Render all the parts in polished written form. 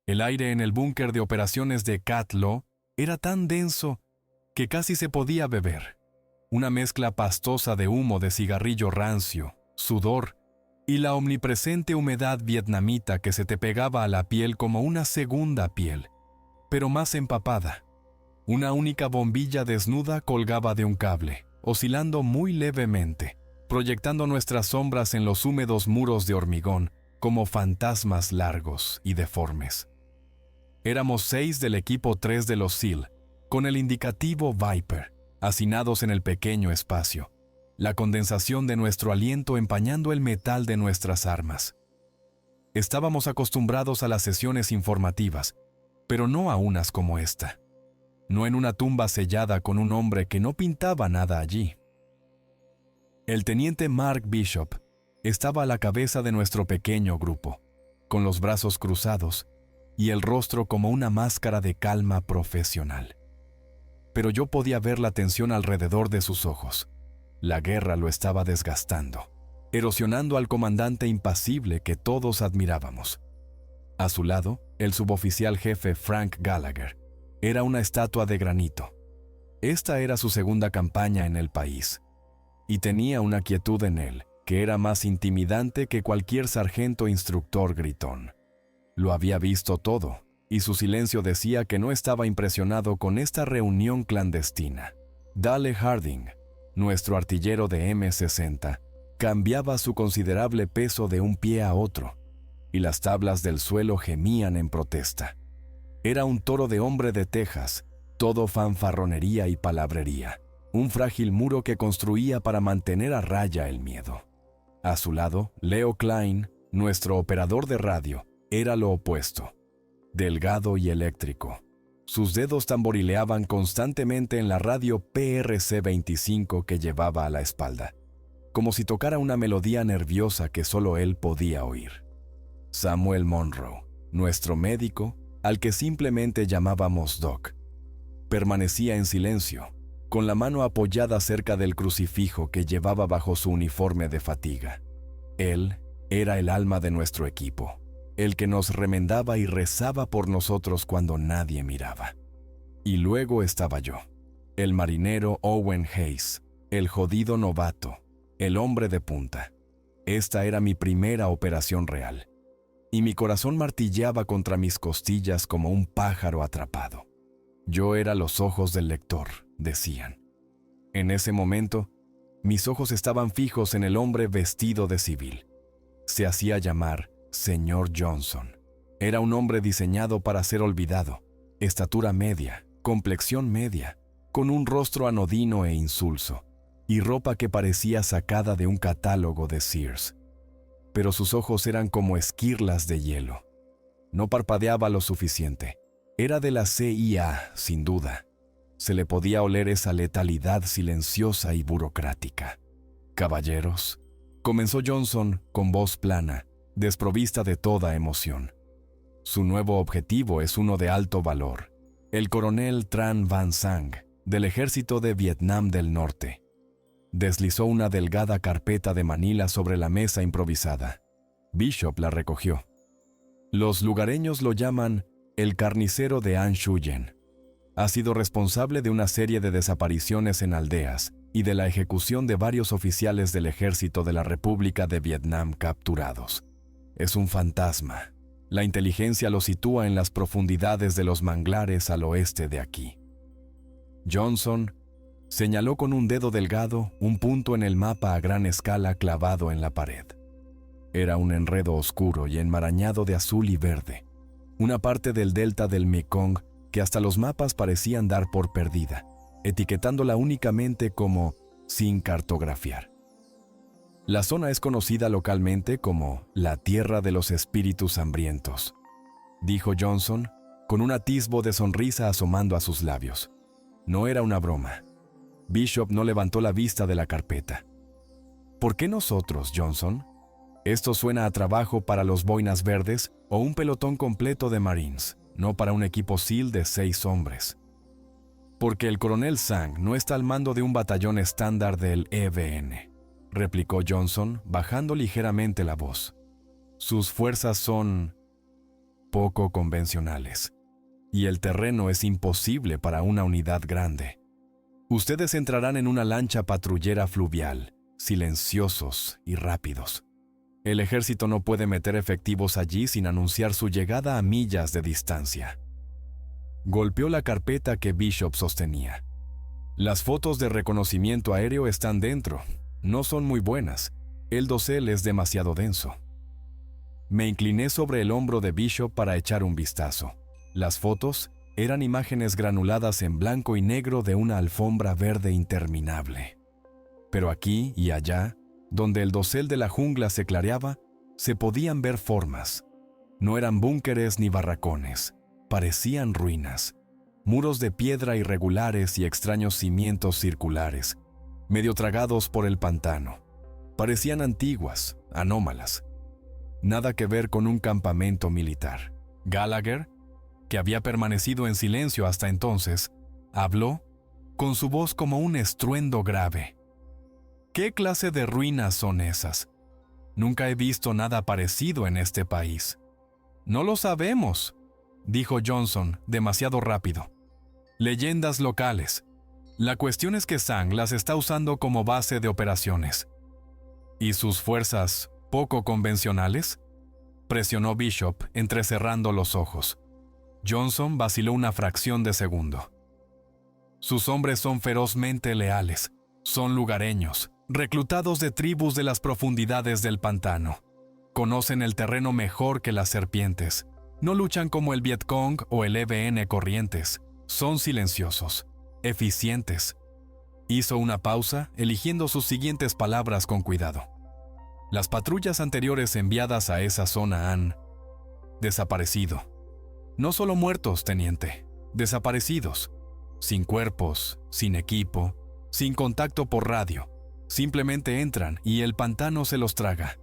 El aire en el búnker de operaciones de Catlo era tan denso que casi se podía beber. Una mezcla pastosa de humo de cigarrillo rancio, sudor y la omnipresente humedad vietnamita que se te pegaba a la piel como una segunda piel, pero más empapada. Una única bombilla desnuda colgaba de un cable, oscilando muy levemente, proyectando nuestras sombras en los húmedos muros de hormigón como fantasmas largos y deformes. Éramos 6 del equipo 3 de los SEAL, con el indicativo Viper, hacinados en el pequeño espacio, la condensación de nuestro aliento empañando el metal de nuestras armas. Estábamos acostumbrados a las sesiones informativas, pero no a unas como esta. No en una tumba sellada con un hombre que no pintaba nada allí. El teniente Mark Bishop estaba a la cabeza de nuestro pequeño grupo, con los brazos cruzados y el rostro como una máscara de calma profesional. Pero yo podía ver la tensión alrededor de sus ojos. La guerra lo estaba desgastando, erosionando al comandante impasible que todos admirábamos. A su lado, el suboficial jefe Frank Gallagher era una estatua de granito. Esta era su segunda campaña en el país, y tenía una quietud en él que era más intimidante que cualquier sargento instructor gritón. Lo había visto todo, y su silencio decía que no estaba impresionado con esta reunión clandestina. Dale Harding, nuestro artillero de M60, cambiaba su considerable peso de un pie a otro, y las tablas del suelo gemían en protesta. Era un toro de hombre de Texas, todo fanfarronería y palabrería, un frágil muro que construía para mantener a raya el miedo. A su lado, Leo Klein, nuestro operador de radio, era lo opuesto, delgado y eléctrico. Sus dedos tamborileaban constantemente en la radio PRC-25 que llevaba a la espalda, como si tocara una melodía nerviosa que solo él podía oír. Samuel Monroe, nuestro médico, al que simplemente llamábamos Doc, permanecía en silencio, con la mano apoyada cerca del crucifijo que llevaba bajo su uniforme de fatiga. Él era el alma de nuestro equipo, el que nos remendaba y rezaba por nosotros cuando nadie miraba. Y luego estaba yo, el marinero Owen Hayes, el jodido novato, el hombre de punta. Esta era mi primera operación real, y mi corazón martilleaba contra mis costillas como un pájaro atrapado. Yo era los ojos del lector, decían. En ese momento, mis ojos estaban fijos en el hombre vestido de civil. Se hacía llamar Señor Johnson. Era un hombre diseñado para ser olvidado, estatura media, complexión media, con un rostro anodino e insulso, y ropa que parecía sacada de un catálogo de Sears. Pero sus ojos eran como esquirlas de hielo. No parpadeaba lo suficiente. Era de la CIA, sin duda. Se le podía oler esa letalidad silenciosa y burocrática. «Caballeros», comenzó Johnson con voz plana, desprovista de toda emoción. Su nuevo objetivo es uno de alto valor, el coronel Tran Van Sang, del ejército de Vietnam del Norte. Deslizó una delgada carpeta de manila sobre la mesa improvisada. Bishop la recogió. Los lugareños lo llaman el carnicero de An Shuyen. Ha sido responsable de una serie de desapariciones en aldeas y de la ejecución de varios oficiales del ejército de la República de Vietnam capturados. Es un fantasma. La inteligencia lo sitúa en las profundidades de los manglares al oeste de aquí. Johnson señaló con un dedo delgado un punto en el mapa a gran escala clavado en la pared. Era un enredo oscuro y enmarañado de azul y verde, una parte del delta del Mekong que hasta los mapas parecían dar por perdida, etiquetándola únicamente como sin cartografiar. La zona es conocida localmente como la Tierra de los Espíritus Hambrientos, dijo Johnson, con un atisbo de sonrisa asomando a sus labios. No era una broma. Bishop no levantó la vista de la carpeta. ¿Por qué nosotros, Johnson? Esto suena a trabajo para los Boinas Verdes o un pelotón completo de Marines, no para un equipo SEAL de 6 hombres. Porque el coronel Sang no está al mando de un batallón estándar del EBN, replicó Johnson, bajando ligeramente la voz. Sus fuerzas son... poco convencionales. Y el terreno es imposible para una unidad grande. Ustedes entrarán en una lancha patrullera fluvial, silenciosos y rápidos. El ejército no puede meter efectivos allí sin anunciar su llegada a millas de distancia. Golpeó la carpeta que Bishop sostenía. Las fotos de reconocimiento aéreo están dentro. No son muy buenas. El dosel es demasiado denso. Me incliné sobre el hombro de Bishop para echar un vistazo. Las fotos eran imágenes granuladas en blanco y negro de una alfombra verde interminable. Pero aquí y allá, donde el dosel de la jungla se clareaba, se podían ver formas. No eran búnkeres ni barracones, parecían ruinas. Muros de piedra irregulares y extraños cimientos circulares, medio tragados por el pantano. Parecían antiguas, anómalas. Nada que ver con un campamento militar. Gallagher, que había permanecido en silencio hasta entonces, habló con su voz como un estruendo grave. ¿Qué clase de ruinas son esas? Nunca he visto nada parecido en este país. No lo sabemos, dijo Johnson, demasiado rápido. Leyendas locales. La cuestión es que Zhang las está usando como base de operaciones. ¿Y sus fuerzas poco convencionales? Presionó Bishop, entrecerrando los ojos. Johnson vaciló una fracción de segundo. Sus hombres son ferozmente leales. Son lugareños, reclutados de tribus de las profundidades del pantano. Conocen el terreno mejor que las serpientes. No luchan como el Vietcong o el EBN Corrientes. Son silenciosos, eficientes. Hizo una pausa, eligiendo sus siguientes palabras con cuidado. Las patrullas anteriores enviadas a esa zona han desaparecido. No solo muertos, teniente, desaparecidos. Sin cuerpos, sin equipo, sin contacto por radio. Simplemente entran y el pantano se los traga.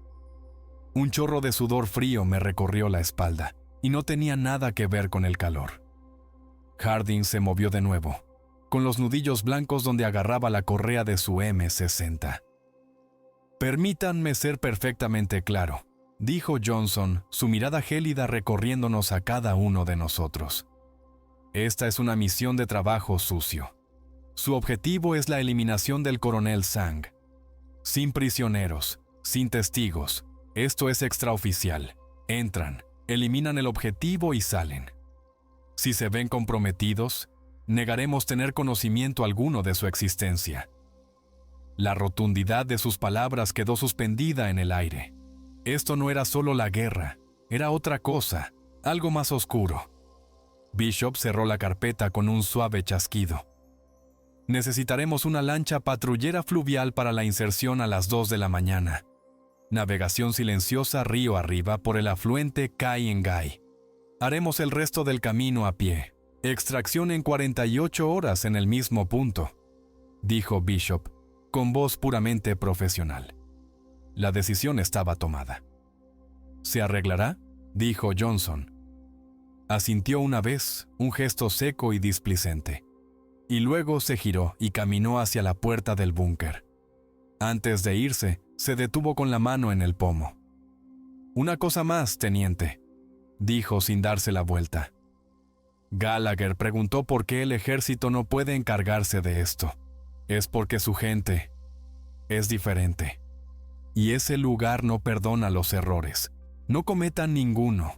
Un chorro de sudor frío me recorrió la espalda y no tenía nada que ver con el calor. Harding se movió de nuevo, con los nudillos blancos donde agarraba la correa de su M60. Permítanme ser perfectamente claro, dijo Johnson, su mirada gélida recorriéndonos a cada uno de nosotros. Esta es una misión de trabajo sucio. Su objetivo es la eliminación del coronel Zhang. Sin prisioneros, sin testigos. Esto es extraoficial. Entran, eliminan el objetivo y salen. Si se ven comprometidos, negaremos tener conocimiento alguno de su existencia. La rotundidad de sus palabras quedó suspendida en el aire. Esto no era solo la guerra, era otra cosa, algo más oscuro. Bishop cerró la carpeta con un suave chasquido. Necesitaremos una lancha patrullera fluvial para la inserción a las 2 de la mañana. Navegación silenciosa río arriba por el afluente Kai Ngai. Haremos el resto del camino a pie. Extracción en 48 horas en el mismo punto, dijo Bishop, con voz puramente profesional. La decisión estaba tomada. ¿Se arreglará?, dijo Johnson. Asintió una vez, un gesto seco y displicente, y luego se giró y caminó hacia la puerta del búnker. Antes de irse, se detuvo con la mano en el pomo. «Una cosa más, teniente», dijo sin darse la vuelta. Gallagher preguntó por qué el ejército no puede encargarse de esto. Es porque su gente es diferente. Y ese lugar no perdona los errores. No cometan ninguno.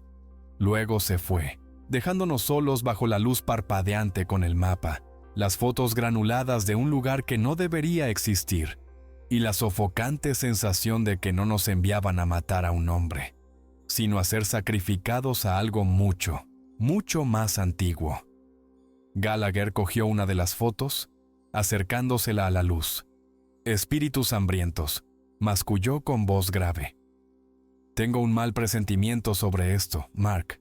Luego se fue, dejándonos solos bajo la luz parpadeante con el mapa, las fotos granuladas de un lugar que no debería existir, y la sofocante sensación de que no nos enviaban a matar a un hombre, sino a ser sacrificados a algo mucho, mucho más antiguo. Gallagher cogió una de las fotos, acercándosela a la luz. «Espíritus hambrientos», masculló con voz grave. «Tengo un mal presentimiento sobre esto, Mark».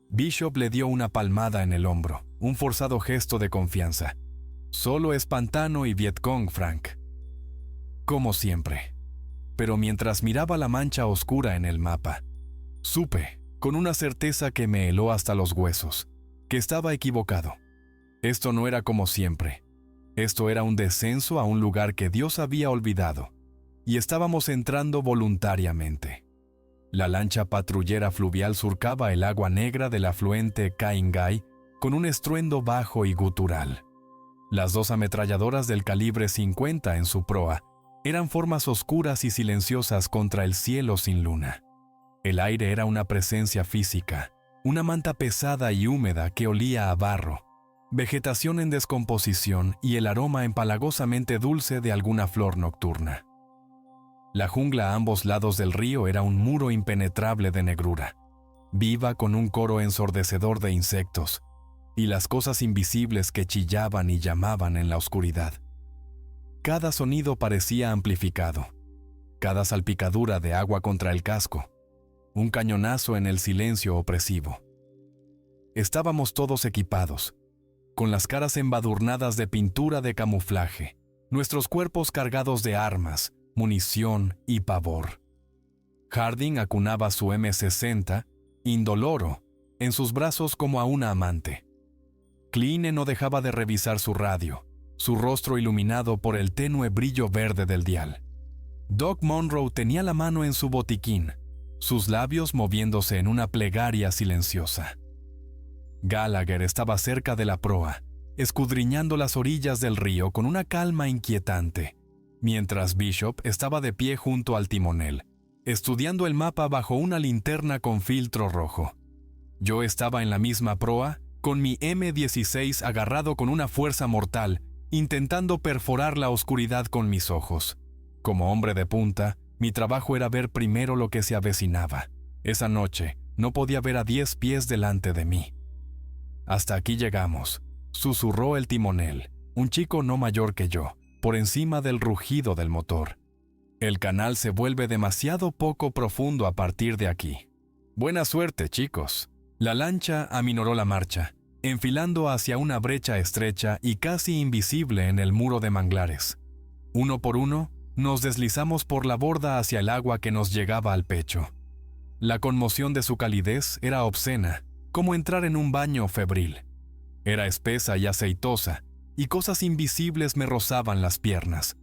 Bishop le dio una palmada en el hombro, un forzado gesto de confianza. «Solo es pantano y Vietcong, Frank». Como siempre. Pero mientras miraba la mancha oscura en el mapa, supe, con una certeza que me heló hasta los huesos, que estaba equivocado. Esto no era como siempre. Esto era un descenso a un lugar que Dios había olvidado, y estábamos entrando voluntariamente. La lancha patrullera fluvial surcaba el agua negra del afluente Caingai con un estruendo bajo y gutural. Las dos ametralladoras del calibre 50 en su proa eran formas oscuras y silenciosas contra el cielo sin luna. El aire era una presencia física, una manta pesada y húmeda que olía a barro, vegetación en descomposición y el aroma empalagosamente dulce de alguna flor nocturna. La jungla a ambos lados del río era un muro impenetrable de negrura, viva con un coro ensordecedor de insectos y las cosas invisibles que chillaban y llamaban en la oscuridad. Cada sonido parecía amplificado, cada salpicadura de agua contra el casco, un cañonazo en el silencio opresivo. Estábamos todos equipados, con las caras embadurnadas de pintura de camuflaje, nuestros cuerpos cargados de armas, munición y pavor. Harding acunaba su M60, indoloro, en sus brazos como a una amante. Kline no dejaba de revisar su radio, su rostro iluminado por el tenue brillo verde del dial. Doc Monroe tenía la mano en su botiquín, sus labios moviéndose en una plegaria silenciosa. Gallagher estaba cerca de la proa, escudriñando las orillas del río con una calma inquietante, mientras Bishop estaba de pie junto al timonel, estudiando el mapa bajo una linterna con filtro rojo. Yo estaba en la misma proa, con mi M16 agarrado con una fuerza mortal, intentando perforar la oscuridad con mis ojos. Como hombre de punta, mi trabajo era ver primero lo que se avecinaba. Esa noche no podía ver a 10 pies delante de mí. «Hasta aquí llegamos», susurró el timonel, un chico no mayor que yo, por encima del rugido del motor. «El canal se vuelve demasiado poco profundo a partir de aquí. Buena suerte, chicos». La lancha aminoró la marcha, enfilando hacia una brecha estrecha y casi invisible en el muro de manglares. Uno por uno, nos deslizamos por la borda hacia el agua que nos llegaba al pecho. La conmoción de su calidez era obscena, como entrar en un baño febril. Era espesa y aceitosa, y cosas invisibles me rozaban las piernas.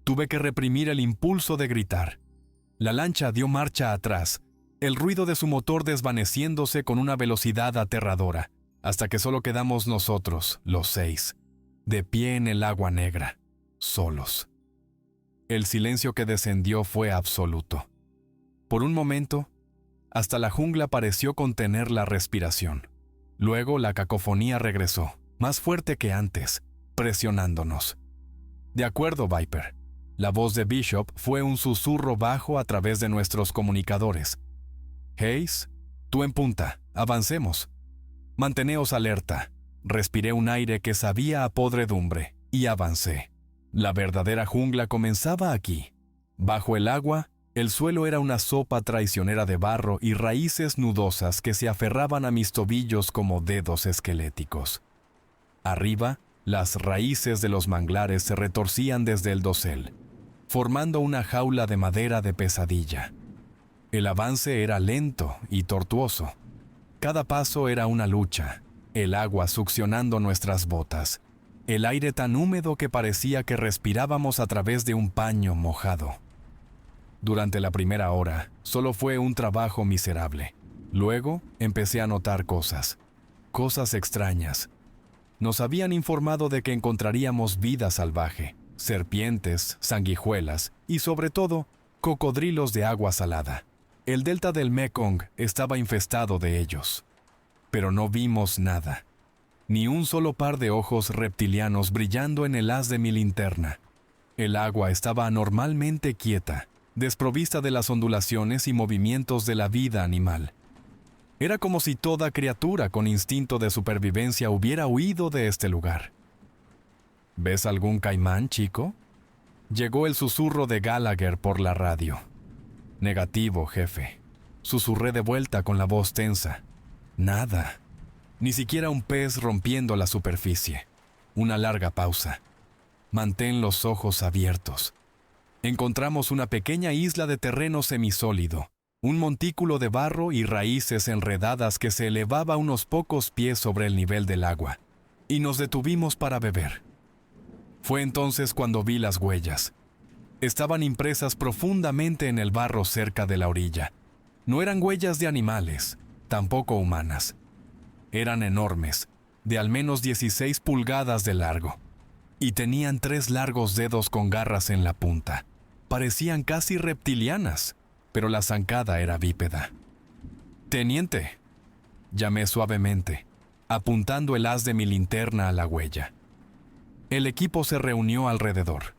Tuve que reprimir el impulso de gritar. La lancha dio marcha atrás, el ruido de su motor desvaneciéndose con una velocidad aterradora, hasta que solo quedamos nosotros, los 6, de pie en el agua negra, solos. El silencio que descendió fue absoluto. Por un momento, hasta la jungla pareció contener la respiración. Luego la cacofonía regresó, más fuerte que antes, presionándonos. «De acuerdo, Viper». La voz de Bishop fue un susurro bajo a través de nuestros comunicadores. «Hayes, tú en punta, avancemos. Manteneos alerta». Respiré un aire que sabía a podredumbre y avancé. La verdadera jungla comenzaba aquí. Bajo el agua, el suelo era una sopa traicionera de barro y raíces nudosas que se aferraban a mis tobillos como dedos esqueléticos. Arriba, las raíces de los manglares se retorcían desde el dosel, formando una jaula de madera de pesadilla. El avance era lento y tortuoso. Cada paso era una lucha, el agua succionando nuestras botas, el aire tan húmedo que parecía que respirábamos a través de un paño mojado. Durante la primera hora, solo fue un trabajo miserable. Luego, empecé a notar cosas extrañas. Nos habían informado de que encontraríamos vida salvaje, serpientes, sanguijuelas y, sobre todo, cocodrilos de agua salada. El delta del Mekong estaba infestado de ellos. Pero no vimos nada. Ni un solo par de ojos reptilianos brillando en el haz de mi linterna. El agua estaba anormalmente quieta, desprovista de las ondulaciones y movimientos de la vida animal. Era como si toda criatura con instinto de supervivencia hubiera huido de este lugar. ¿Ves algún caimán, chico? Llegó el susurro de Gallagher por la radio. Negativo, jefe. Susurré de vuelta con la voz tensa. Nada. Ni siquiera un pez rompiendo la superficie. Una larga pausa. Mantén los ojos abiertos. Encontramos una pequeña isla de terreno semisólido, un montículo de barro y raíces enredadas que se elevaba unos pocos pies sobre el nivel del agua, y nos detuvimos para beber. Fue entonces cuando vi las huellas. Estaban impresas profundamente en el barro cerca de la orilla, No eran huellas de animales, tampoco humanas. Eran enormes, de al menos 16 pulgadas de largo, y tenían 3 largos dedos con garras en la punta. Parecían casi reptilianas, pero la zancada era bípeda. «Teniente», llamé suavemente, apuntando el haz de mi linterna a la huella. El equipo se reunió alrededor.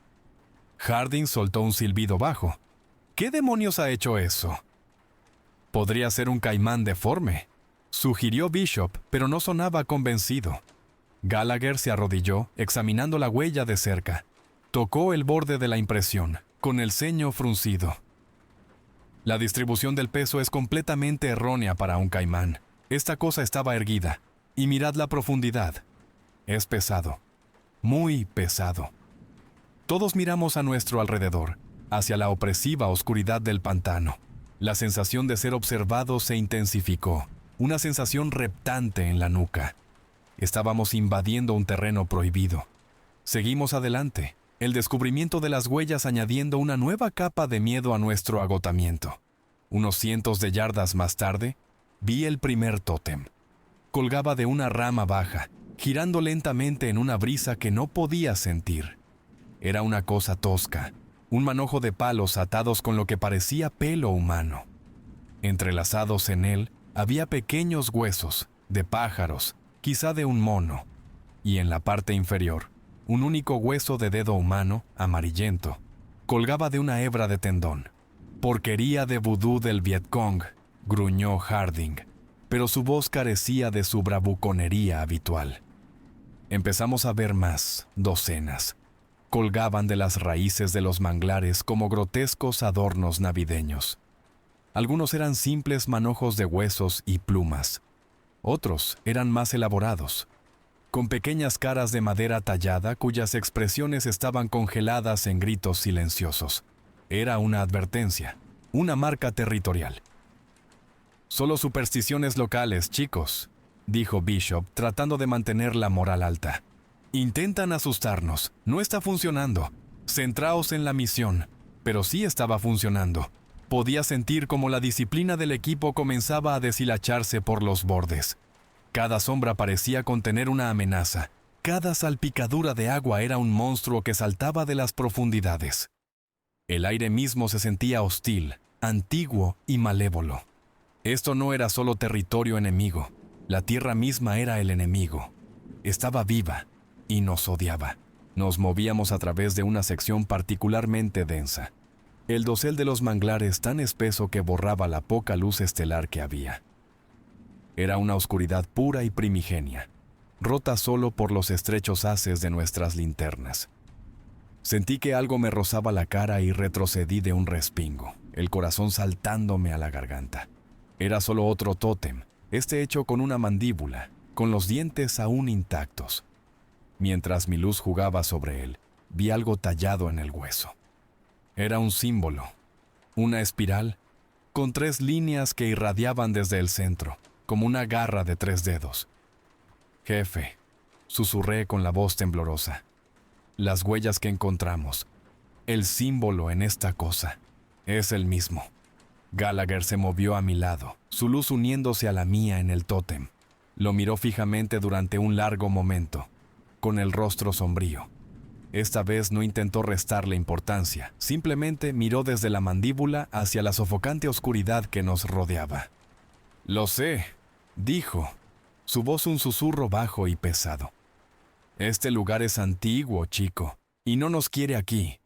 Harding soltó un silbido bajo. «¿Qué demonios ha hecho eso?» «Podría ser un caimán deforme», sugirió Bishop, pero no sonaba convencido. Gallagher se arrodilló, examinando la huella de cerca. Tocó el borde de la impresión, con el ceño fruncido. «La distribución del peso es completamente errónea para un caimán. Esta cosa estaba erguida, y mirad la profundidad. Es pesado, muy pesado». Todos miramos a nuestro alrededor, hacia la opresiva oscuridad del pantano. La sensación de ser observados se intensificó, una sensación reptante en la nuca. Estábamos invadiendo un terreno prohibido. Seguimos adelante, el descubrimiento de las huellas añadiendo una nueva capa de miedo a nuestro agotamiento. Unos cientos de yardas más tarde, vi el primer tótem. Colgaba de una rama baja, girando lentamente en una brisa que no podía sentir. Era una cosa tosca, un manojo de palos atados con lo que parecía pelo humano. Entrelazados en él había pequeños huesos, de pájaros, quizá de un mono, y en la parte inferior, un único hueso de dedo humano, amarillento, colgaba de una hebra de tendón. «Porquería de vudú del Vietcong», gruñó Harding, pero su voz carecía de su bravuconería habitual. Empezamos a ver más, docenas. Colgaban de las raíces de los manglares como grotescos adornos navideños. Algunos eran simples manojos de huesos y plumas. Otros eran más elaborados, con pequeñas caras de madera tallada cuyas expresiones estaban congeladas en gritos silenciosos. Era una advertencia, una marca territorial. «Solo supersticiones locales, chicos», dijo Bishop, tratando de mantener la moral alta. «Intentan asustarnos, no está funcionando. Centraos en la misión». Pero sí estaba funcionando. Podía sentir cómo la disciplina del equipo comenzaba a deshilacharse por los bordes. Cada sombra parecía contener una amenaza. Cada salpicadura de agua era un monstruo que saltaba de las profundidades. El aire mismo se sentía hostil, antiguo y malévolo. Esto no era solo territorio enemigo. La tierra misma era el enemigo. Estaba viva y nos odiaba. Nos movíamos a través de una sección particularmente densa. El dosel de los manglares tan espeso que borraba la poca luz estelar que había. Era una oscuridad pura y primigenia, rota solo por los estrechos haces de nuestras linternas. Sentí que algo me rozaba la cara y retrocedí de un respingo, el corazón saltándome a la garganta. Era solo otro tótem, este hecho con una mandíbula, con los dientes aún intactos. Mientras mi luz jugaba sobre él, vi algo tallado en el hueso. Era un símbolo, una espiral, con 3 líneas que irradiaban desde el centro, como una garra de 3 dedos. «Jefe», susurré con la voz temblorosa, «las huellas que encontramos, el símbolo en esta cosa, es el mismo». Gallagher se movió a mi lado, su luz uniéndose a la mía en el tótem. Lo miró fijamente durante un largo momento, con el rostro sombrío. Esta vez no intentó restarle importancia, simplemente miró desde la mandíbula hacia la sofocante oscuridad que nos rodeaba. «Lo sé», dijo, su voz un susurro bajo y pesado. «Este lugar es antiguo, chico, y no nos quiere aquí.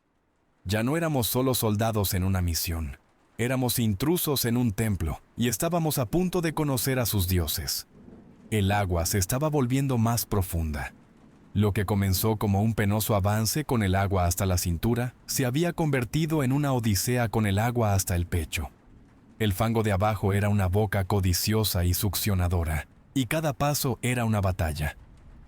Ya no éramos solo soldados en una misión. Éramos intrusos en un templo y estábamos a punto de conocer a sus dioses. El agua se estaba volviendo más profunda. Lo que comenzó como un penoso avance con el agua hasta la cintura, se había convertido en una odisea con el agua hasta el pecho. El fango de abajo era una boca codiciosa y succionadora, y cada paso era una batalla.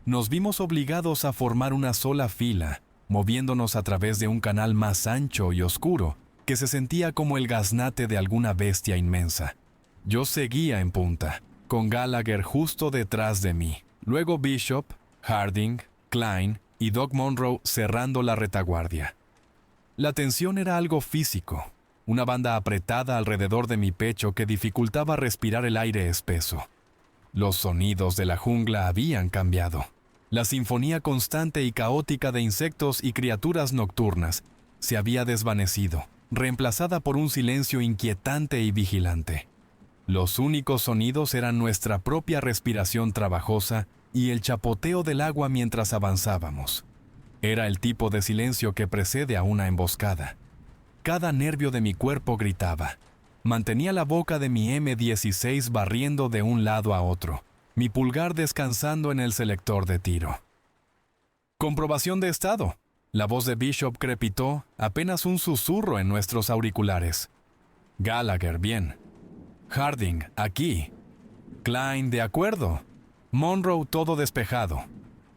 Nos vimos obligados a formar una sola fila, moviéndonos a través de un canal más ancho y oscuro, que se sentía como el gaznate de alguna bestia inmensa. Yo seguía en punta, con Gallagher justo detrás de mí, luego Bishop, Harding, Klein y Doc Monroe cerrando la retaguardia. La tensión era algo físico. una banda apretada alrededor de mi pecho que dificultaba respirar el aire espeso. Los sonidos de la jungla habían cambiado. La sinfonía constante y caótica de insectos y criaturas nocturnas se había desvanecido, reemplazada por un silencio inquietante y vigilante. Los únicos sonidos eran nuestra propia respiración trabajosa y el chapoteo del agua mientras avanzábamos. Era el tipo de silencio que precede a una emboscada. Cada nervio de mi cuerpo gritaba. Mantenía la boca de mi M16 barriendo de un lado a otro, mi pulgar descansando en el selector de tiro. Comprobación de estado. La voz de Bishop crepitó, apenas un susurro en nuestros auriculares. Gallagher, bien. Harding, aquí. Klein, de acuerdo. Monroe, todo despejado.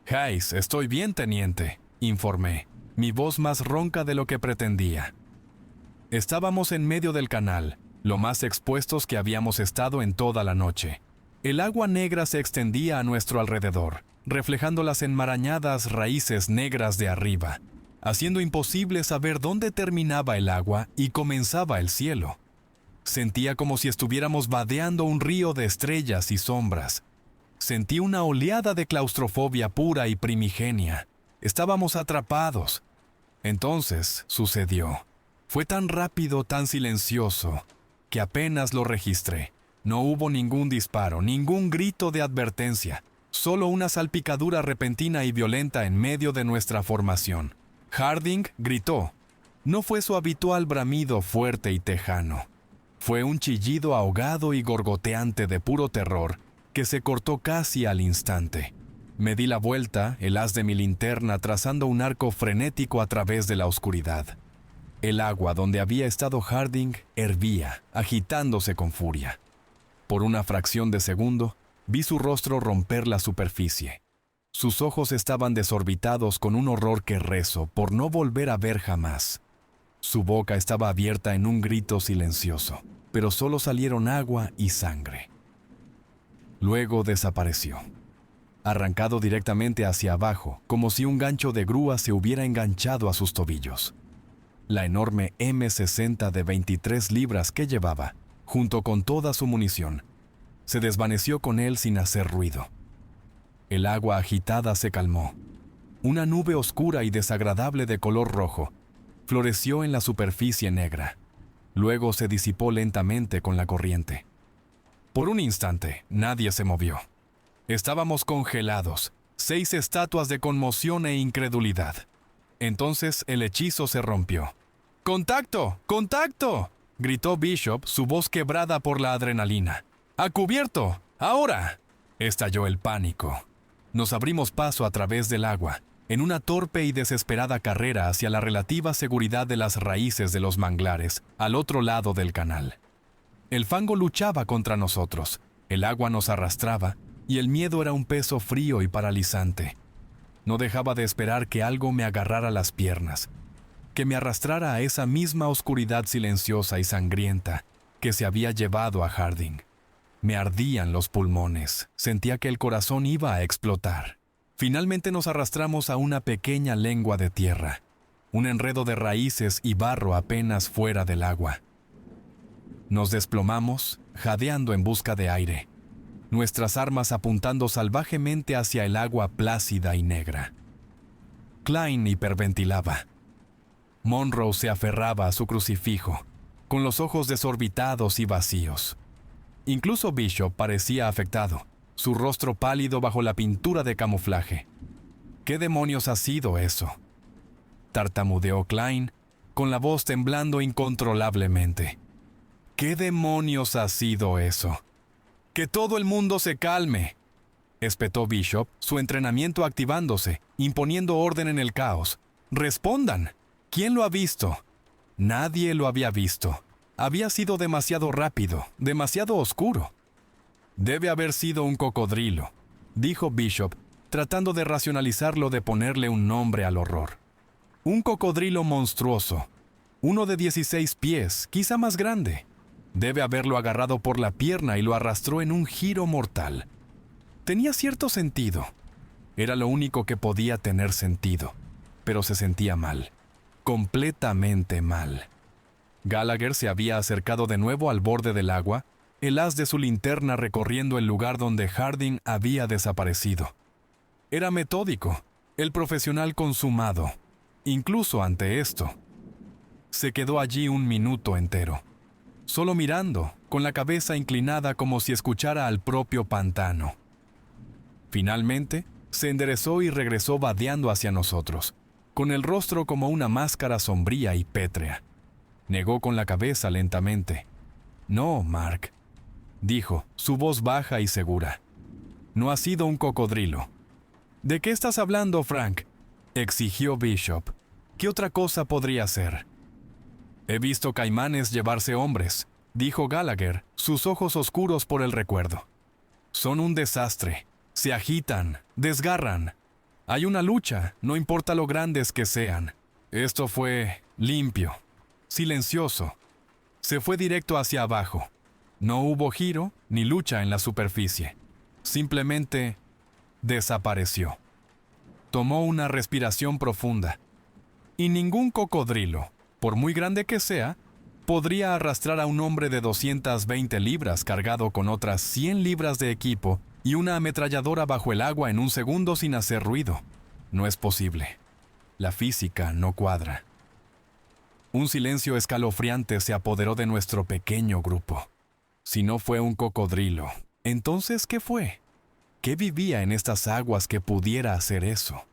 Hayes, estoy bien, teniente, informé, mi voz más ronca de lo que pretendía. Estábamos en medio del canal, lo más expuestos que habíamos estado en toda la noche. El agua negra se extendía a nuestro alrededor, reflejando las enmarañadas raíces negras de arriba, haciendo imposible saber dónde terminaba el agua y comenzaba el cielo. Sentía como si estuviéramos vadeando un río de estrellas y sombras. Sentí una oleada de claustrofobia pura y primigenia. Estábamos atrapados. Entonces sucedió. Fue tan rápido, tan silencioso, que apenas lo registré. No hubo ningún disparo, ningún grito de advertencia, solo una salpicadura repentina y violenta en medio de nuestra formación. Harding gritó. No fue su habitual bramido fuerte y tejano. Fue un chillido ahogado y gorgoteante de puro terror que se cortó casi al instante. Me di la vuelta, el haz de mi linterna trazando un arco frenético a través de la oscuridad. El agua donde había estado Harding hervía, agitándose con furia. Por una fracción de segundo, vi su rostro romper la superficie. Sus ojos estaban desorbitados con un horror que rezo por no volver a ver jamás. Su boca estaba abierta en un grito silencioso, pero solo salieron agua y sangre. Luego desapareció, arrancado directamente hacia abajo, como si un gancho de grúa se hubiera enganchado a sus tobillos. La enorme M60 de 23 libras que llevaba, junto con toda su munición, se desvaneció con él sin hacer ruido. El agua agitada se calmó. Una nube oscura y desagradable de color rojo floreció en la superficie negra. Luego se disipó lentamente con la corriente. Por un instante, nadie se movió. Estábamos congelados, 6 estatuas de conmoción e incredulidad. Entonces el hechizo se rompió. ¡Contacto! ¡Contacto!, gritó Bishop, su voz quebrada por la adrenalina. ¡A cubierto! ¡Ahora!, estalló el pánico. Nos abrimos paso a través del agua, en una torpe y desesperada carrera hacia la relativa seguridad de las raíces de los manglares, al otro lado del canal. El fango luchaba contra nosotros, el agua nos arrastraba, y el miedo era un peso frío y paralizante. No dejaba de esperar que algo me agarrara las piernas, que me arrastrara a esa misma oscuridad silenciosa y sangrienta que se había llevado a Harding. Me ardían los pulmones, sentía que el corazón iba a explotar. Finalmente nos arrastramos a una pequeña lengua de tierra, un enredo de raíces y barro apenas fuera del agua. Nos desplomamos, jadeando en busca de aire, nuestras armas apuntando salvajemente hacia el agua plácida y negra. Klein hiperventilaba. Monroe se aferraba a su crucifijo, con los ojos desorbitados y vacíos. Incluso Bishop parecía afectado, su rostro pálido bajo la pintura de camuflaje. ¿Qué demonios ha sido eso?, tartamudeó Klein, con la voz temblando incontrolablemente. ¿Qué demonios ha sido eso? ¡Que todo el mundo se calme!, espetó Bishop, su entrenamiento activándose, imponiendo orden en el caos. ¡Respondan! ¿Quién lo ha visto? Nadie lo había visto. Había sido demasiado rápido, demasiado oscuro. Debe haber sido un cocodrilo, dijo Bishop, tratando de racionalizarlo, de ponerle un nombre al horror. Un cocodrilo monstruoso, uno de 16 pies, quizá más grande. Debe haberlo agarrado por la pierna y lo arrastró en un giro mortal. Tenía cierto sentido. Era lo único que podía tener sentido, pero se sentía mal, completamente mal. Gallagher se había acercado de nuevo al borde del agua, el haz de su linterna recorriendo el lugar donde Harding había desaparecido. Era metódico, el profesional consumado, incluso ante esto. Se quedó allí un minuto entero, solo mirando, con la cabeza inclinada como si escuchara al propio pantano. Finalmente, se enderezó y regresó vadeando hacia nosotros, con el rostro como una máscara sombría y pétrea. Negó con la cabeza lentamente. «No, Mark», dijo, su voz baja y segura. «No ha sido un cocodrilo». «¿De qué estás hablando, Frank?», exigió Bishop. «¿Qué otra cosa podría ser?». «He visto caimanes llevarse hombres», dijo Gallagher, sus ojos oscuros por el recuerdo. «Son un desastre. Se agitan, desgarran. Hay una lucha, no importa lo grandes que sean. Esto fue limpio, silencioso. Se fue directo hacia abajo. No hubo giro ni lucha en la superficie. Simplemente desapareció». Tomó una respiración profunda. Y ningún cocodrilo, por muy grande que sea, podría arrastrar a un hombre de 220 libras cargado con otras 100 libras de equipo y una ametralladora bajo el agua en un segundo sin hacer ruido. No es posible. La física no cuadra. Un silencio escalofriante se apoderó de nuestro pequeño grupo. Si no fue un cocodrilo, ¿entonces qué fue? ¿Qué vivía en estas aguas que pudiera hacer eso?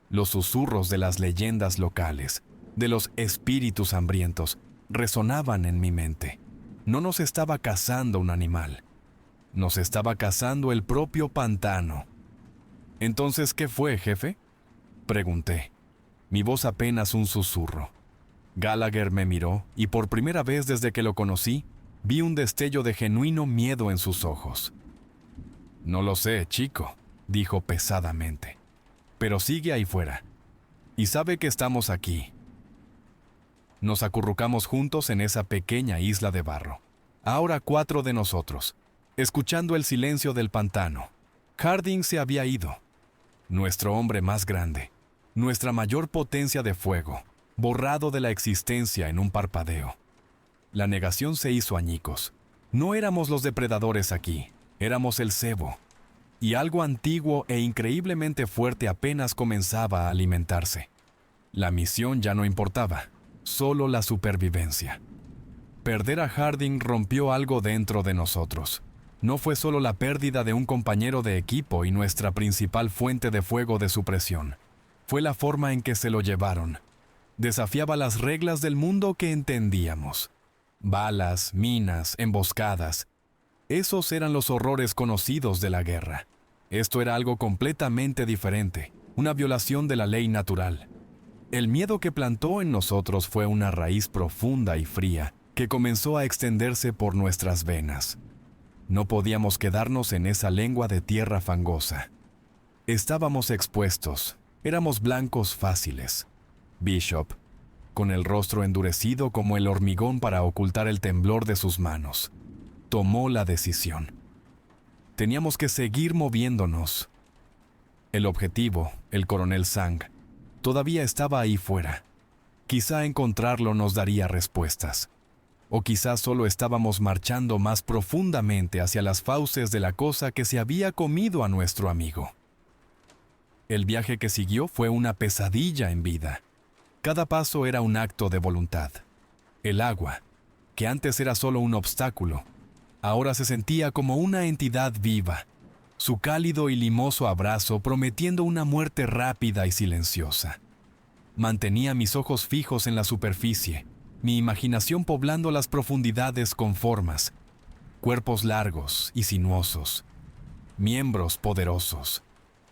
Los susurros de las leyendas locales, de los espíritus hambrientos, resonaban en mi mente. No nos estaba cazando un animal. Nos estaba cazando el propio pantano. «¿Entonces qué fue, jefe?», pregunté. Mi voz apenas un susurro. Gallagher me miró y por primera vez desde que lo conocí, vi un destello de genuino miedo en sus ojos. «No lo sé, chico», dijo pesadamente. «Pero sigue ahí fuera. Y sabe que estamos aquí». Nos acurrucamos juntos en esa pequeña isla de barro. Ahora 4 de nosotros, escuchando el silencio del pantano. Harding se había ido. Nuestro hombre más grande, nuestra mayor potencia de fuego, borrado de la existencia en un parpadeo. La negación se hizo añicos. No éramos los depredadores aquí, éramos el cebo. Y algo antiguo e increíblemente fuerte apenas comenzaba a alimentarse. La misión ya no importaba, solo la supervivencia. Perder a Harding rompió algo dentro de nosotros. No fue solo la pérdida de un compañero de equipo y nuestra principal fuente de fuego de supresión. Fue la forma en que se lo llevaron. Desafiaba las reglas del mundo que entendíamos. Balas, minas, emboscadas. Esos eran los horrores conocidos de la guerra. Esto era algo completamente diferente, una violación de la ley natural. El miedo que plantó en nosotros fue una raíz profunda y fría que comenzó a extenderse por nuestras venas. No podíamos quedarnos en esa lengua de tierra fangosa. Estábamos expuestos, éramos blancos fáciles. Bishop, con el rostro endurecido como el hormigón para ocultar el temblor de sus manos, tomó la decisión. Teníamos que seguir moviéndonos. El objetivo, el coronel Sang, todavía estaba ahí fuera. Quizá encontrarlo nos daría respuestas. O quizás solo estábamos marchando más profundamente hacia las fauces de la cosa que se había comido a nuestro amigo. El viaje que siguió fue una pesadilla en vida. Cada paso era un acto de voluntad. El agua, que antes era solo un obstáculo, ahora se sentía como una entidad viva, su cálido y limoso abrazo prometiendo una muerte rápida y silenciosa. Mantenía mis ojos fijos en la superficie, mi imaginación poblando las profundidades con formas, cuerpos largos y sinuosos, miembros poderosos,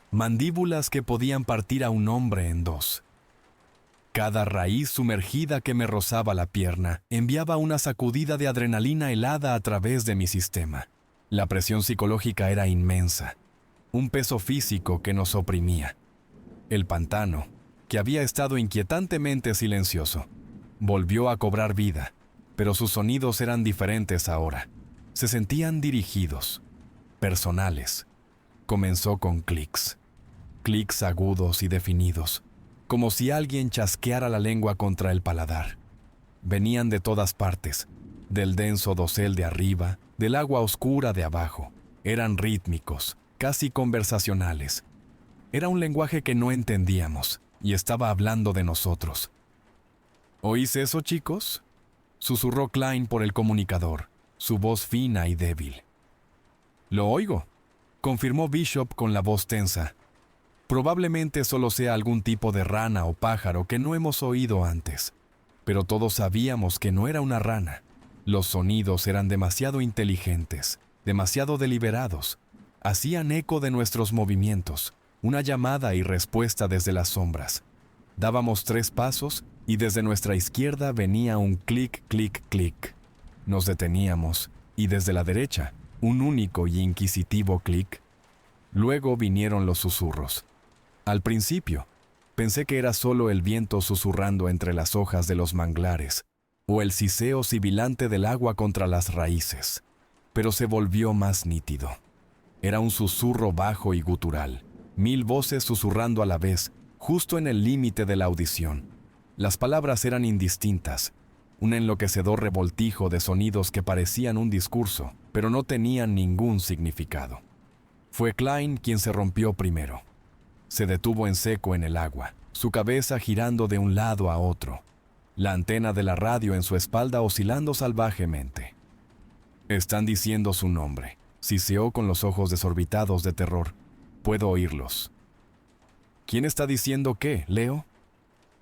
mandíbulas que podían partir a un hombre en dos. Cada raíz sumergida que me rozaba la pierna enviaba una sacudida de adrenalina helada a través de mi sistema. La presión psicológica era inmensa, un peso físico que nos oprimía. El pantano, que había estado inquietantemente silencioso, volvió a cobrar vida, pero sus sonidos eran diferentes ahora. Se sentían dirigidos, personales. Comenzó con clics agudos y definidos, como si alguien chasqueara la lengua contra el paladar. Venían de todas partes, del denso dosel de arriba, del agua oscura de abajo. Eran rítmicos, casi conversacionales. Era un lenguaje que no entendíamos, y estaba hablando de nosotros. ¿Oís eso, chicos?, susurró Klein por el comunicador, su voz fina y débil. «Lo oigo», confirmó Bishop con la voz tensa. «Probablemente solo sea algún tipo de rana o pájaro que no hemos oído antes. Pero todos sabíamos que no era una rana. Los sonidos eran demasiado inteligentes, demasiado deliberados. Hacían eco de nuestros movimientos, una llamada y respuesta desde las sombras. Dábamos 3 pasos y desde nuestra izquierda venía un clic, clic, clic. Nos deteníamos y desde la derecha, un único y inquisitivo clic. Luego vinieron los susurros. Al principio, pensé que era solo el viento susurrando entre las hojas de los manglares, o el siseo sibilante del agua contra las raíces, pero se volvió más nítido. Era un susurro bajo y gutural, 1000 voces susurrando a la vez, justo en el límite de la audición. Las palabras eran indistintas, un enloquecedor revoltijo de sonidos que parecían un discurso, pero no tenían ningún significado. Fue Klein quien se rompió primero. Se detuvo en seco en el agua, su cabeza girando de un lado a otro, la antena de la radio en su espalda oscilando salvajemente. «Están diciendo su nombre», siseó con los ojos desorbitados de terror. «Puedo oírlos». «¿Quién está diciendo qué, Leo?»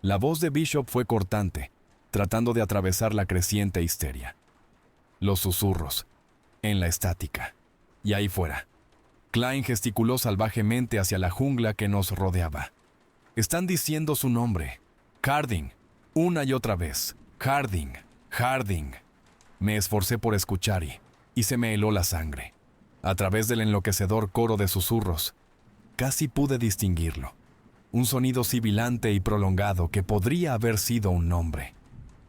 La voz de Bishop fue cortante, tratando de atravesar la creciente histeria. Los susurros, en la estática, y ahí fuera. Klein gesticuló salvajemente hacia la jungla que nos rodeaba. «Están diciendo su nombre. Harding. Una y otra vez. Harding. Harding». Me esforcé por escuchar y se me heló la sangre. A través del enloquecedor coro de susurros, casi pude distinguirlo. Un sonido sibilante y prolongado que podría haber sido un nombre.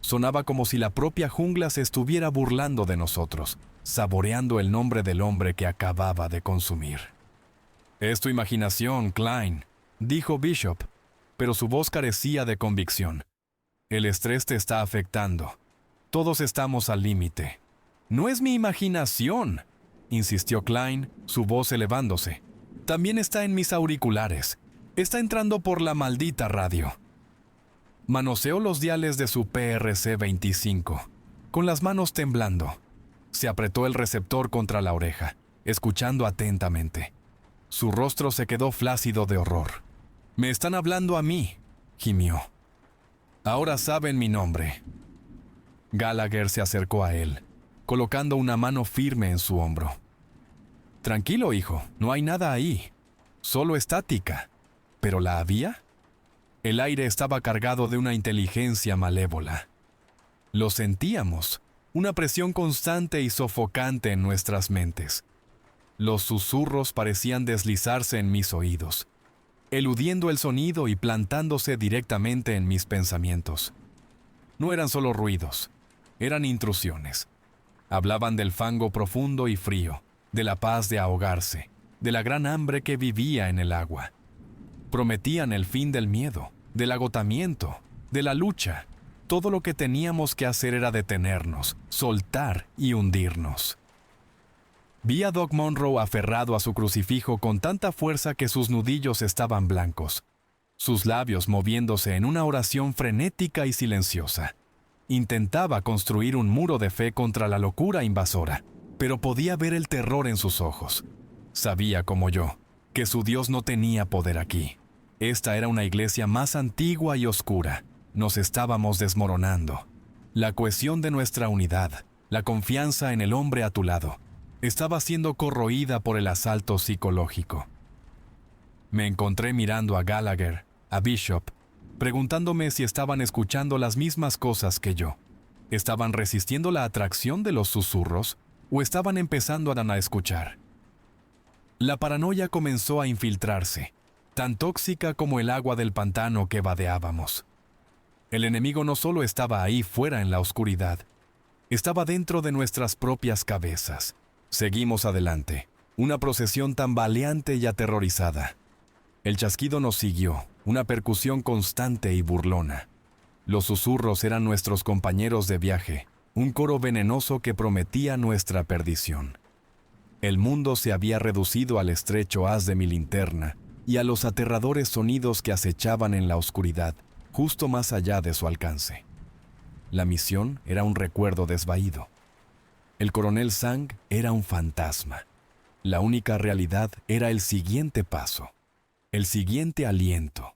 Sonaba como si la propia jungla se estuviera burlando de nosotros, saboreando el nombre del hombre que acababa de consumir. «Es tu imaginación, Klein», dijo Bishop, pero su voz carecía de convicción. «El estrés te está afectando. Todos estamos al límite». «No es mi imaginación», insistió Klein, su voz elevándose. «También está en mis auriculares. Está entrando por la maldita radio». Manoseó los diales de su PRC-25, con las manos temblando. Se apretó el receptor contra la oreja, escuchando atentamente. Su rostro se quedó flácido de horror. «Me están hablando a mí», gimió. «Ahora saben mi nombre». Gallagher se acercó a él, colocando una mano firme en su hombro. «Tranquilo, hijo, no hay nada ahí. Solo estática. ¿Pero la había?» El aire estaba cargado de una inteligencia malévola. Lo sentíamos, una presión constante y sofocante en nuestras mentes. Los susurros parecían deslizarse en mis oídos, eludiendo el sonido y plantándose directamente en mis pensamientos. No eran solo ruidos, eran intrusiones. Hablaban del fango profundo y frío, de la paz de ahogarse, de la gran hambre que vivía en el agua. Prometían el fin del miedo, del agotamiento, de la lucha. Todo lo que teníamos que hacer era detenernos, soltar y hundirnos. Vi a Doc Monroe aferrado a su crucifijo con tanta fuerza que sus nudillos estaban blancos, sus labios moviéndose en una oración frenética y silenciosa. Intentaba construir un muro de fe contra la locura invasora, pero podía ver el terror en sus ojos. Sabía, como yo, que su Dios no tenía poder aquí. Esta era una iglesia más antigua y oscura. Nos estábamos desmoronando. La cohesión de nuestra unidad, la confianza en el hombre a tu lado, estaba siendo corroída por el asalto psicológico. Me encontré mirando a Gallagher, a Bishop, preguntándome si estaban escuchando las mismas cosas que yo. ¿Estaban resistiendo la atracción de los susurros o estaban empezando a escuchar? La paranoia comenzó a infiltrarse, tan tóxica como el agua del pantano que vadeábamos. El enemigo no solo estaba ahí fuera en la oscuridad, estaba dentro de nuestras propias cabezas. Seguimos adelante, una procesión tambaleante y aterrorizada. El chasquido nos siguió, una percusión constante y burlona. Los susurros eran nuestros compañeros de viaje, un coro venenoso que prometía nuestra perdición. El mundo se había reducido al estrecho haz de mi linterna y a los aterradores sonidos que acechaban en la oscuridad, justo más allá de su alcance. La misión era un recuerdo desvaído. El coronel Sang era un fantasma. La única realidad era el siguiente paso, el siguiente aliento,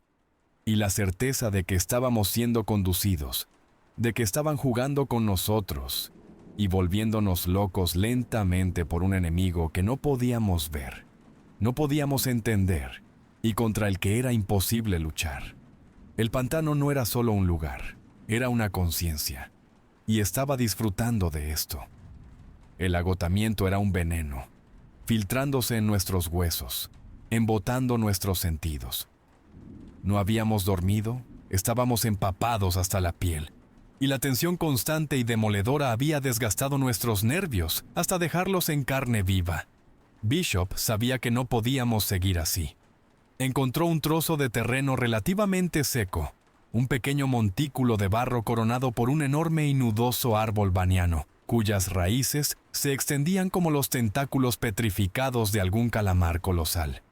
y la certeza de que estábamos siendo conducidos, de que estaban jugando con nosotros y volviéndonos locos lentamente por un enemigo que no podíamos ver, no podíamos entender y contra el que era imposible luchar. El pantano no era solo un lugar, era una conciencia, y estaba disfrutando de esto. El agotamiento era un veneno, filtrándose en nuestros huesos, embotando nuestros sentidos. No habíamos dormido, estábamos empapados hasta la piel, y la tensión constante y demoledora había desgastado nuestros nervios hasta dejarlos en carne viva. Bishop sabía que no podíamos seguir así. Encontró un trozo de terreno relativamente seco, un pequeño montículo de barro coronado por un enorme y nudoso árbol baniano, cuyas raíces se extendían como los tentáculos petrificados de algún calamar colosal.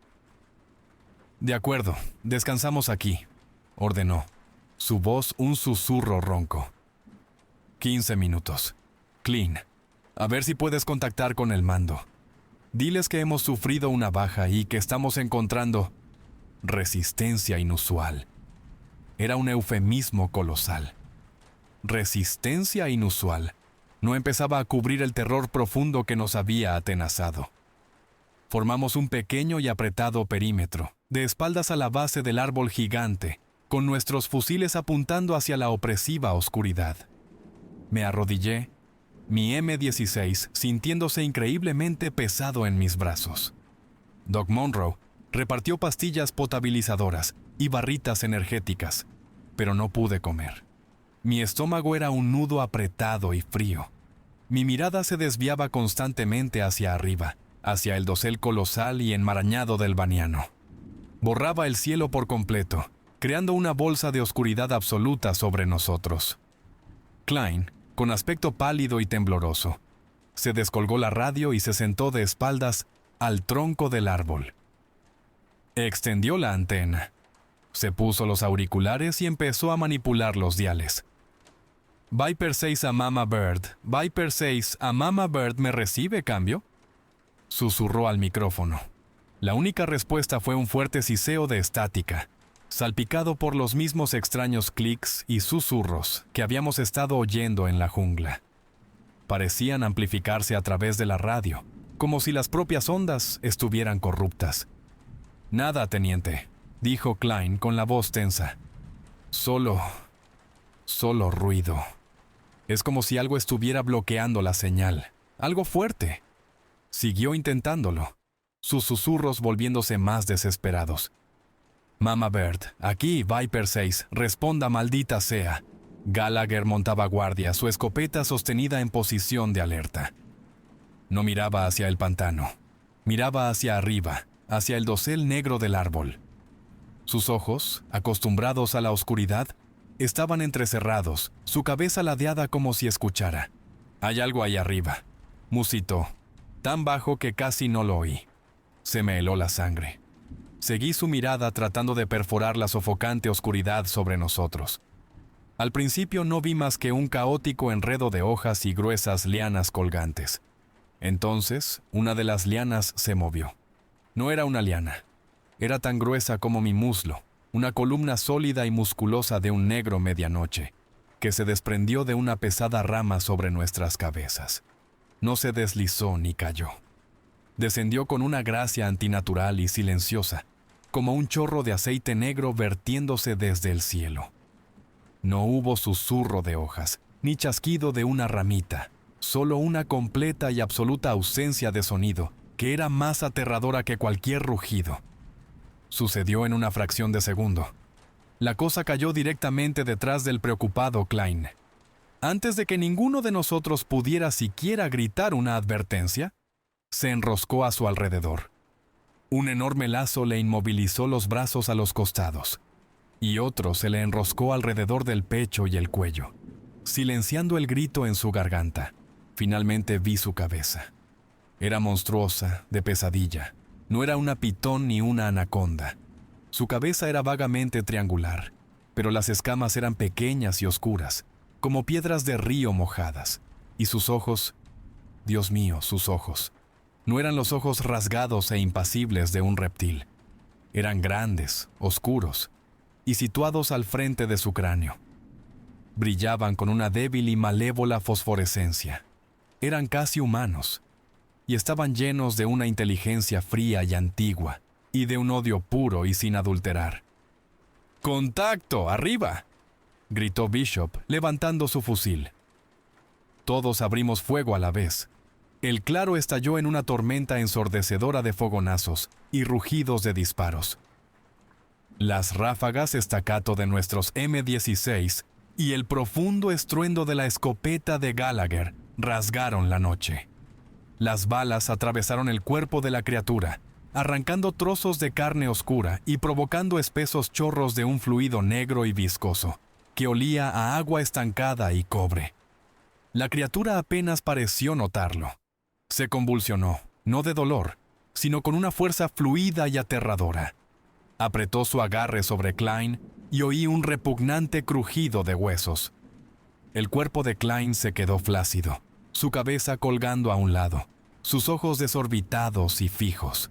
«De acuerdo, descansamos aquí», ordenó, su voz un susurro ronco. 15 minutos. Clean, a ver si puedes contactar con el mando. Diles que hemos sufrido una baja y que estamos encontrando resistencia inusual. Era un eufemismo colosal. Resistencia inusual. No empezaba a cubrir el terror profundo que nos había atenazado. Formamos un pequeño y apretado perímetro, de espaldas a la base del árbol gigante, con nuestros fusiles apuntando hacia la opresiva oscuridad. Me arrodillé, mi M16 sintiéndose increíblemente pesado en mis brazos. Doc Monroe repartió pastillas potabilizadoras y barritas energéticas, pero no pude comer. Mi estómago era un nudo apretado y frío. Mi mirada se desviaba constantemente hacia arriba, hacia el dosel colosal y enmarañado del baniano. Borraba el cielo por completo, creando una bolsa de oscuridad absoluta sobre nosotros. Klein, con aspecto pálido y tembloroso, se descolgó la radio y se sentó de espaldas al tronco del árbol. Extendió la antena, se puso los auriculares y empezó a manipular los diales. «Viper 6 a Mama Bird, Viper 6 a Mama Bird, ¿me recibe, cambio?», susurró al micrófono. La única respuesta fue un fuerte siseo de estática, salpicado por los mismos extraños clics y susurros que habíamos estado oyendo en la jungla. Parecían amplificarse a través de la radio, como si las propias ondas estuvieran corruptas. «Nada, teniente», dijo Klein con la voz tensa. Solo ruido. Es como si algo estuviera bloqueando la señal. Algo fuerte». Siguió intentándolo, sus susurros volviéndose más desesperados. «Mama Bird, aquí Viper 6, responda, maldita sea». Gallagher montaba guardia, su escopeta sostenida en posición de alerta. No miraba hacia el pantano, miraba hacia arriba, hacia el dosel negro del árbol. Sus ojos, acostumbrados a la oscuridad, estaban entrecerrados, su cabeza ladeada como si escuchara. «Hay algo ahí arriba», musitó, tan bajo que casi no lo oí. Se me heló la sangre. Seguí su mirada tratando de perforar la sofocante oscuridad sobre nosotros. Al principio no vi más que un caótico enredo de hojas y gruesas lianas colgantes. Entonces, una de las lianas se movió. No era una liana. Era tan gruesa como mi muslo, una columna sólida y musculosa de un negro medianoche, que se desprendió de una pesada rama sobre nuestras cabezas. No se deslizó ni cayó. Descendió con una gracia antinatural y silenciosa, como un chorro de aceite negro vertiéndose desde el cielo. No hubo susurro de hojas, ni chasquido de una ramita, solo una completa y absoluta ausencia de sonido, que era más aterradora que cualquier rugido. Sucedió en una fracción de segundo. La cosa cayó directamente detrás del preocupado Klein. Antes de que ninguno de nosotros pudiera siquiera gritar una advertencia, se enroscó a su alrededor. Un enorme lazo le inmovilizó los brazos a los costados. y otro se le enroscó alrededor del pecho y el cuello, silenciando el grito en su garganta. Finalmente vi su cabeza. Era monstruosa, de pesadilla. No era una pitón ni una anaconda. Su cabeza era vagamente triangular, pero las escamas eran pequeñas y oscuras, como piedras de río mojadas. Y sus ojos, Dios mío, sus ojos, no eran los ojos rasgados e impasibles de un reptil. Eran grandes, oscuros, y situados al frente de su cráneo. Brillaban con una débil y malévola fosforescencia. Eran casi humanos, y estaban llenos de una inteligencia fría y antigua, y de un odio puro y sin adulterar. ¡Contacto! ¡Arriba!, gritó Bishop, levantando su fusil. Todos abrimos fuego a la vez. El claro estalló en una tormenta ensordecedora de fogonazos y rugidos de disparos. Las ráfagas staccato de nuestros M16 y el profundo estruendo de la escopeta de Gallagher rasgaron la noche. Las balas atravesaron el cuerpo de la criatura, arrancando trozos de carne oscura y provocando espesos chorros de un fluido negro y viscoso, que olía a agua estancada y cobre. La criatura apenas pareció notarlo. Se convulsionó, no de dolor, sino con una fuerza fluida y aterradora. Apretó su agarre sobre Klein y oí un repugnante crujido de huesos. El cuerpo de Klein se quedó flácido, su cabeza colgando a un lado, sus ojos desorbitados y fijos.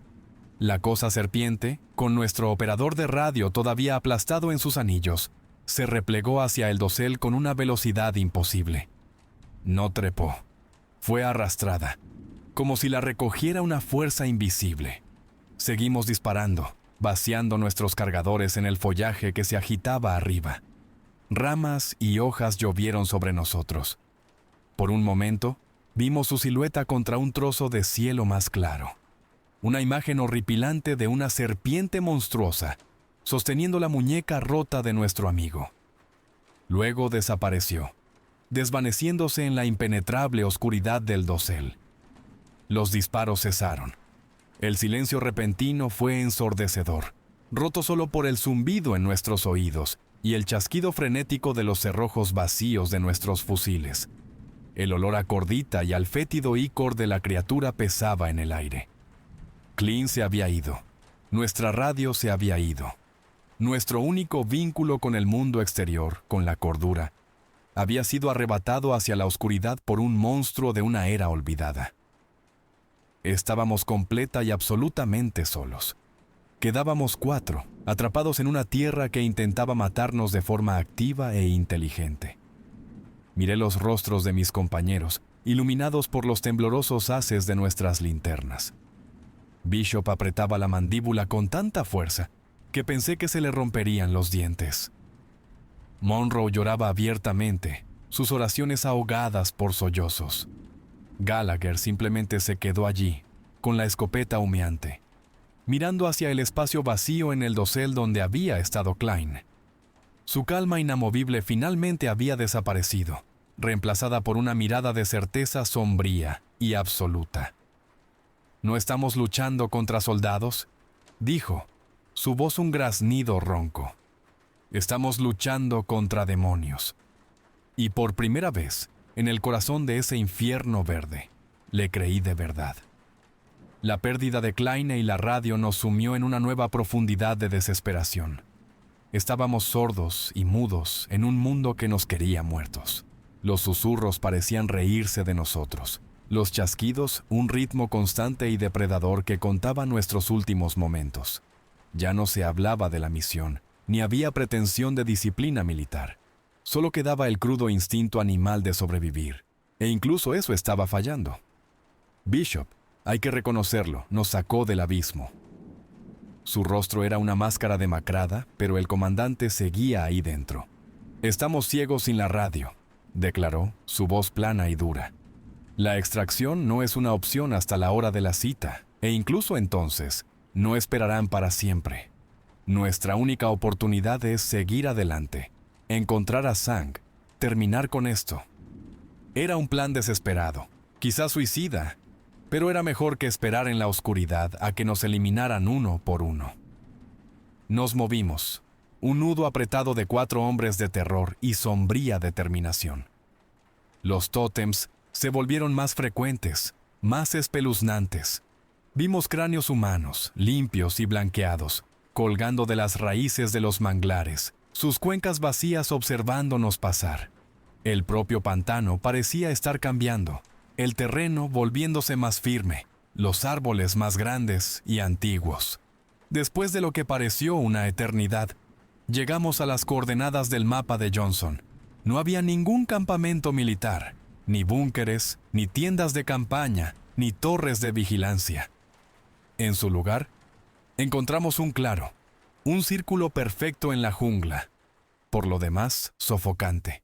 La cosa serpiente, con nuestro operador de radio todavía aplastado en sus anillos, se replegó hacia el dosel con una velocidad imposible. No trepó. Fue arrastrada, como si la recogiera una fuerza invisible. Seguimos disparando, vaciando nuestros cargadores en el follaje que se agitaba arriba. Ramas y hojas llovieron sobre nosotros. Por un momento, vimos su silueta contra un trozo de cielo más claro. Una imagen horripilante de una serpiente monstruosa, sosteniendo la muñeca rota de nuestro amigo. Luego desapareció, desvaneciéndose en la impenetrable oscuridad del dosel. Los disparos cesaron. El silencio repentino fue ensordecedor, roto solo por el zumbido en nuestros oídos y el chasquido frenético de los cerrojos vacíos de nuestros fusiles. El olor a cordita y al fétido ícor de la criatura pesaba en el aire. Klein se había ido. Nuestra radio se había ido. Nuestro único vínculo con el mundo exterior, con la cordura, había sido arrebatado hacia la oscuridad por un monstruo de una era olvidada. Estábamos completa y absolutamente solos. Quedábamos 4, atrapados en una tierra que intentaba matarnos de forma activa e inteligente. Miré los rostros de mis compañeros, iluminados por los temblorosos haces de nuestras linternas. Bishop apretaba la mandíbula con tanta fuerza que pensé que se le romperían los dientes. Monroe lloraba abiertamente, sus oraciones ahogadas por sollozos. Gallagher simplemente se quedó allí, con la escopeta humeante, mirando hacia el espacio vacío en el dosel donde había estado Klein. Su calma inamovible finalmente había desaparecido, reemplazada por una mirada de certeza sombría y absoluta. «¿No estamos luchando contra soldados?», dijo, su voz un graznido ronco. «Estamos luchando contra demonios». Y por primera vez, en el corazón de ese infierno verde, le creí de verdad. La pérdida de Klein y la radio nos sumió en una nueva profundidad de desesperación. Estábamos sordos y mudos en un mundo que nos quería muertos. Los susurros parecían reírse de nosotros. Los chasquidos, un ritmo constante y depredador que contaba nuestros últimos momentos. Ya no se hablaba de la misión, ni había pretensión de disciplina militar. Solo quedaba el crudo instinto animal de sobrevivir, e incluso eso estaba fallando. Bishop, hay que reconocerlo, nos sacó del abismo. Su rostro era una máscara demacrada, pero el comandante seguía ahí dentro. «Estamos ciegos sin la radio», declaró, su voz plana y dura. «La extracción no es una opción hasta la hora de la cita, e incluso entonces, no esperarán para siempre. Nuestra única oportunidad es seguir adelante, encontrar a Sang, terminar con esto». Era un plan desesperado, quizás suicida, pero era mejor que esperar en la oscuridad a que nos eliminaran uno por uno. Nos movimos, un nudo apretado de 4 hombres de terror y sombría determinación. Los tótems se volvieron más frecuentes, más espeluznantes. Vimos cráneos humanos, limpios y blanqueados, colgando de las raíces de los manglares, sus cuencas vacías observándonos pasar. El propio pantano parecía estar cambiando, el terreno volviéndose más firme, los árboles más grandes y antiguos. Después de lo que pareció una eternidad, llegamos a las coordenadas del mapa de Johnson. No había ningún campamento militar, ni búnkeres, ni tiendas de campaña, ni torres de vigilancia. En su lugar, encontramos un claro, un círculo perfecto en la jungla, por lo demás sofocante.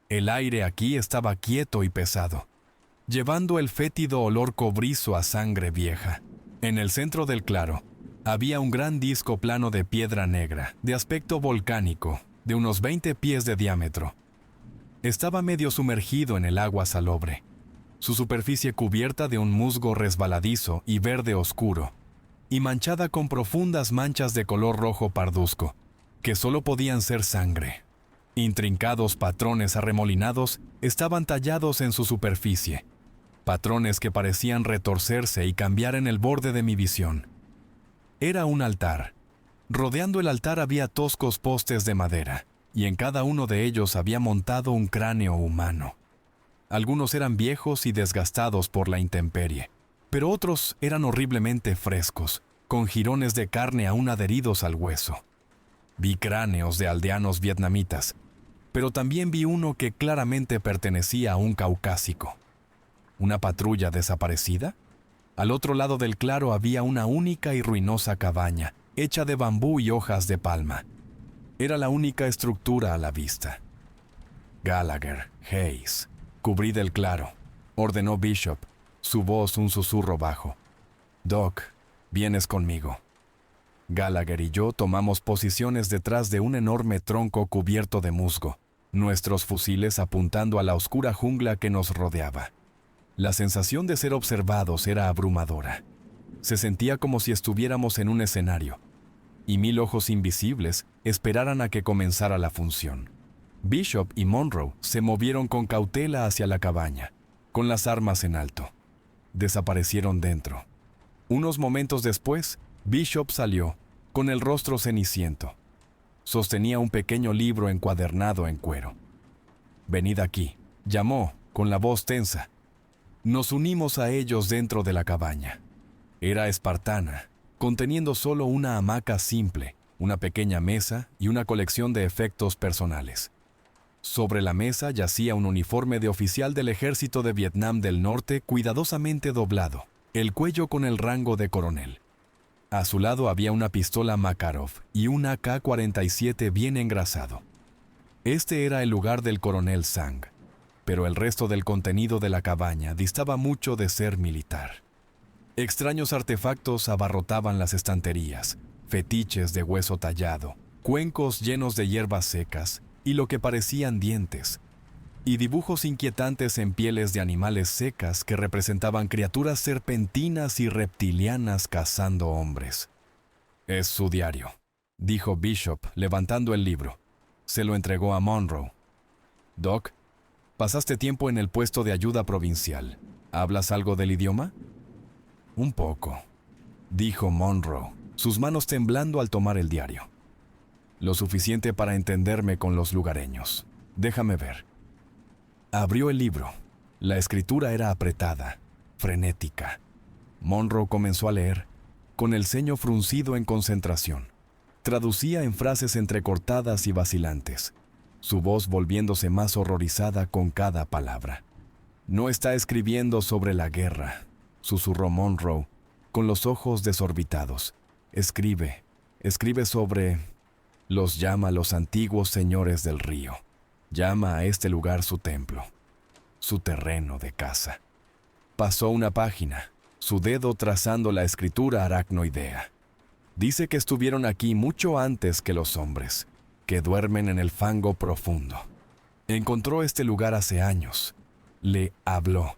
El aire aquí estaba quieto y pesado, llevando el fétido olor cobrizo a sangre vieja. En el centro del claro, había un gran disco plano de piedra negra, de aspecto volcánico, de unos 20 pies de diámetro. Estaba medio sumergido en el agua salobre, su superficie cubierta de un musgo resbaladizo y verde oscuro, y manchada con profundas manchas de color rojo parduzco, que solo podían ser sangre. Intrincados patrones arremolinados estaban tallados en su superficie, patrones que parecían retorcerse y cambiar en el borde de mi visión. Era un altar. Rodeando el altar había toscos postes de madera, y en cada uno de ellos había montado un cráneo humano. Algunos eran viejos y desgastados por la intemperie, pero otros eran horriblemente frescos, con jirones de carne aún adheridos al hueso. Vi cráneos de aldeanos vietnamitas, pero también vi uno que claramente pertenecía a un caucásico. ¿Una patrulla desaparecida? Al otro lado del claro había una única y ruinosa cabaña, hecha de bambú y hojas de palma. Era la única estructura a la vista. Gallagher, Hayes, cubrid el claro, ordenó Bishop, su voz un susurro bajo. Doc, vienes conmigo. Gallagher y yo tomamos posiciones detrás de un enorme tronco cubierto de musgo, nuestros fusiles apuntando a la oscura jungla que nos rodeaba. La sensación de ser observados era abrumadora. Se sentía como si estuviéramos en un escenario, y 1000 ojos invisibles esperaran a que comenzara la función. Bishop y Monroe se movieron con cautela hacia la cabaña, con las armas en alto. Desaparecieron dentro. Unos momentos después, Bishop salió, con el rostro ceniciento. Sostenía un pequeño libro encuadernado en cuero. «Venid aquí», llamó, con la voz tensa. Nos unimos a ellos dentro de la cabaña. Era espartana, conteniendo solo una hamaca simple, una pequeña mesa y una colección de efectos personales. Sobre la mesa yacía un uniforme de oficial del ejército de Vietnam del Norte cuidadosamente doblado, el cuello con el rango de coronel. A su lado había una pistola Makarov y un AK-47 bien engrasado. Este era el lugar del coronel Sang, pero el resto del contenido de la cabaña distaba mucho de ser militar. Extraños artefactos abarrotaban las estanterías, fetiches de hueso tallado, cuencos llenos de hierbas secas y lo que parecían dientes, y dibujos inquietantes en pieles de animales secas que representaban criaturas serpentinas y reptilianas cazando hombres. «Es su diario», dijo Bishop, levantando el libro. Se lo entregó a Monroe. «Doc, pasaste tiempo en el puesto de ayuda provincial. ¿Hablas algo del idioma?» «Un poco», dijo Monroe, sus manos temblando al tomar el diario. «Lo suficiente para entenderme con los lugareños. Déjame ver». Abrió el libro. La escritura era apretada, frenética. Monroe comenzó a leer, con el ceño fruncido en concentración. Traducía en frases entrecortadas y vacilantes, su voz volviéndose más horrorizada con cada palabra. «No está escribiendo sobre la guerra», susurró Monroe, con los ojos desorbitados. Escribe sobre... Los llama los antiguos señores del río. Llama a este lugar su templo, su terreno de caza». Pasó una página, su dedo trazando la escritura aracnoidea. Dice que estuvieron aquí mucho antes que los hombres, que duermen en el fango profundo. Encontró este lugar hace años. Le habló.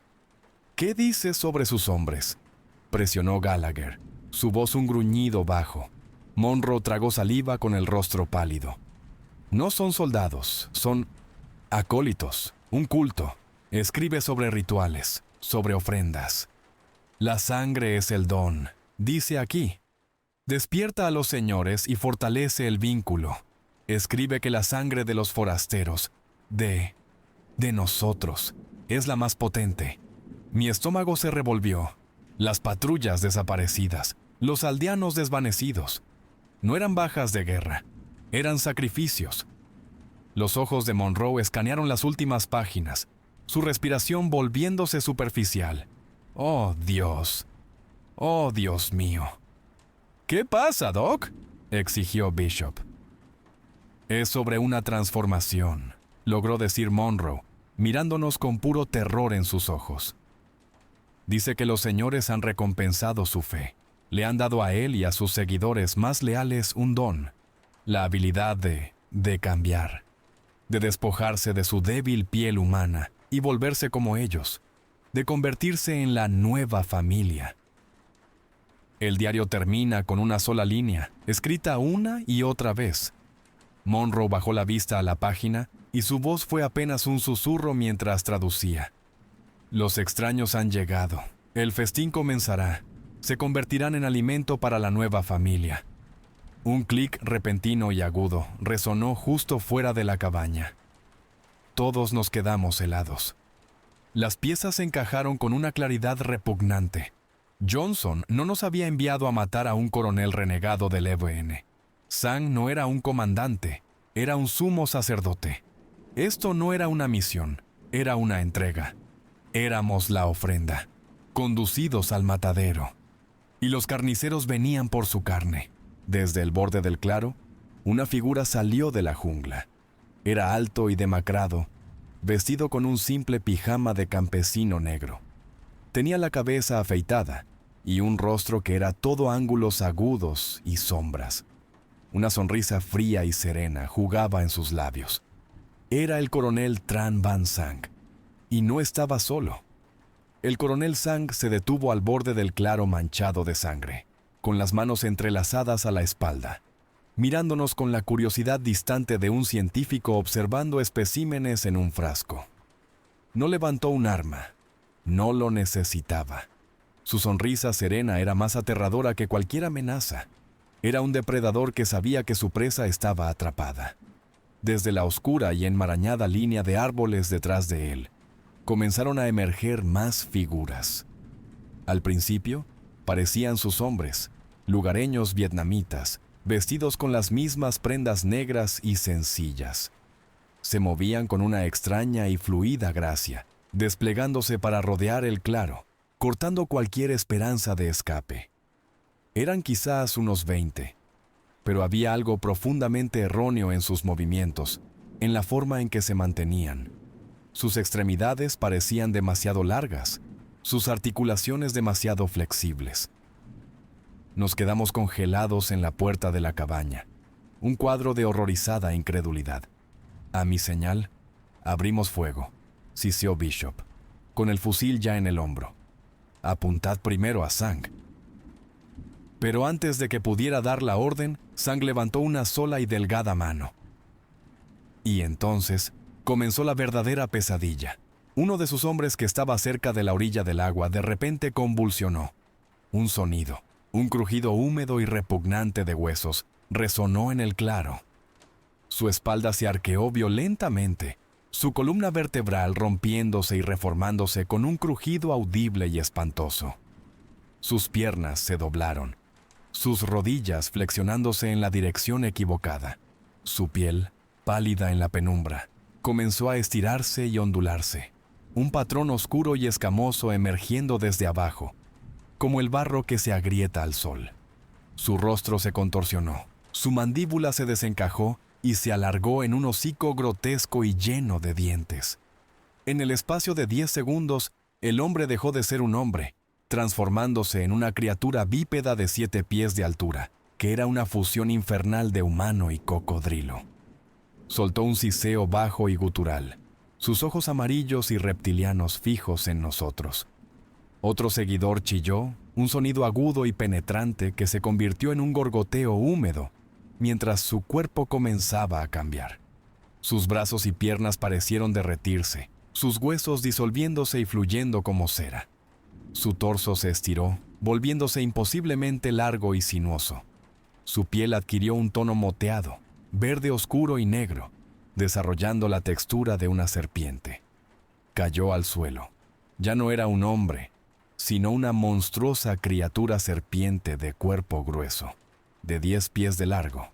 «¿Qué dice sobre sus hombres?», presionó Gallagher, su voz un gruñido bajo. Monroe tragó saliva con el rostro pálido. No son soldados, son acólitos, un culto. Escribe sobre rituales, sobre ofrendas. La sangre es el don, dice aquí. Despierta a los señores y fortalece el vínculo. Escribe que la sangre de los forasteros, de nosotros, es la más potente. Mi estómago se revolvió. Las patrullas desaparecidas, los aldeanos desvanecidos. No eran bajas de guerra, eran sacrificios. Los ojos de Monroe escanearon las últimas páginas, su respiración volviéndose superficial. ¡Oh, Dios! ¡Oh, Dios mío! ¿Qué pasa, Doc?, exigió Bishop. Es sobre una transformación, logró decir Monroe, mirándonos con puro terror en sus ojos. Dice que los señores han recompensado su fe. Le han dado a él y a sus seguidores más leales un don, la habilidad de cambiar, de despojarse de su débil piel humana y volverse como ellos, de convertirse en la nueva familia. El diario termina con una sola línea, escrita una y otra vez. Monroe bajó la vista a la página y su voz fue apenas un susurro mientras traducía. Los extraños han llegado. El festín comenzará. Se convertirán en alimento para la nueva familia. Un clic repentino y agudo resonó justo fuera de la cabaña. Todos nos quedamos helados. Las piezas se encajaron con una claridad repugnante. Johnson no nos había enviado a matar a un coronel renegado del EBN. Sang no era un comandante, era un sumo sacerdote. Esto no era una misión, era una entrega. Éramos la ofrenda, conducidos al matadero. Y los carniceros venían por su carne. Desde el borde del claro, una figura salió de la jungla. Era alto y demacrado, vestido con un simple pijama de campesino negro. Tenía la cabeza afeitada y un rostro que era todo ángulos agudos y sombras. Una sonrisa fría y serena jugaba en sus labios. Era el coronel Tran Van Sang, y no estaba solo. El coronel Sang se detuvo al borde del claro manchado de sangre, con las manos entrelazadas a la espalda, mirándonos con la curiosidad distante de un científico observando especímenes en un frasco. No levantó un arma, no lo necesitaba. Su sonrisa serena era más aterradora que cualquier amenaza. Era un depredador que sabía que su presa estaba atrapada. Desde la oscura y enmarañada línea de árboles detrás de él, comenzaron a emerger más figuras. Al principio, parecían sus hombres, lugareños vietnamitas, vestidos con las mismas prendas negras y sencillas. Se movían con una extraña y fluida gracia, desplegándose para rodear el claro, cortando cualquier esperanza de escape. Eran quizás unos 20, pero había algo profundamente erróneo en sus movimientos, en la forma en que se mantenían. Sus extremidades parecían demasiado largas, sus articulaciones demasiado flexibles. Nos quedamos congelados en la puerta de la cabaña, un cuadro de horrorizada incredulidad. A mi señal, abrimos fuego, siseó Bishop, con el fusil ya en el hombro. Apuntad primero a Sang. Pero antes de que pudiera dar la orden, Sang levantó una sola y delgada mano. Y entonces comenzó la verdadera pesadilla. Uno de sus hombres que estaba cerca de la orilla del agua de repente convulsionó. Un sonido, un crujido húmedo y repugnante de huesos, resonó en el claro. Su espalda se arqueó violentamente, su columna vertebral rompiéndose y reformándose con un crujido audible y espantoso. Sus piernas se doblaron, sus rodillas flexionándose en la dirección equivocada. Su piel, pálida en la penumbra, comenzó a estirarse y ondularse, un patrón oscuro y escamoso emergiendo desde abajo, como el barro que se agrieta al sol. Su rostro se contorsionó, su mandíbula se desencajó y se alargó en un hocico grotesco y lleno de dientes. En el espacio de 10 segundos, el hombre dejó de ser un hombre, transformándose en una criatura bípeda de 7 pies de altura, que era una fusión infernal de humano y cocodrilo. Soltó un siseo bajo y gutural, sus ojos amarillos y reptilianos fijos en nosotros. Otro seguidor chilló un sonido agudo y penetrante que se convirtió en un gorgoteo húmedo mientras su cuerpo comenzaba a cambiar. Sus brazos y piernas parecieron derretirse, sus huesos disolviéndose y fluyendo como cera. Su torso se estiró, volviéndose imposiblemente largo y sinuoso. Su piel adquirió un tono moteado, verde oscuro y negro, desarrollando la textura de una serpiente. Cayó al suelo. Ya no era un hombre, sino una monstruosa criatura serpiente de cuerpo grueso, de 10 pies de largo,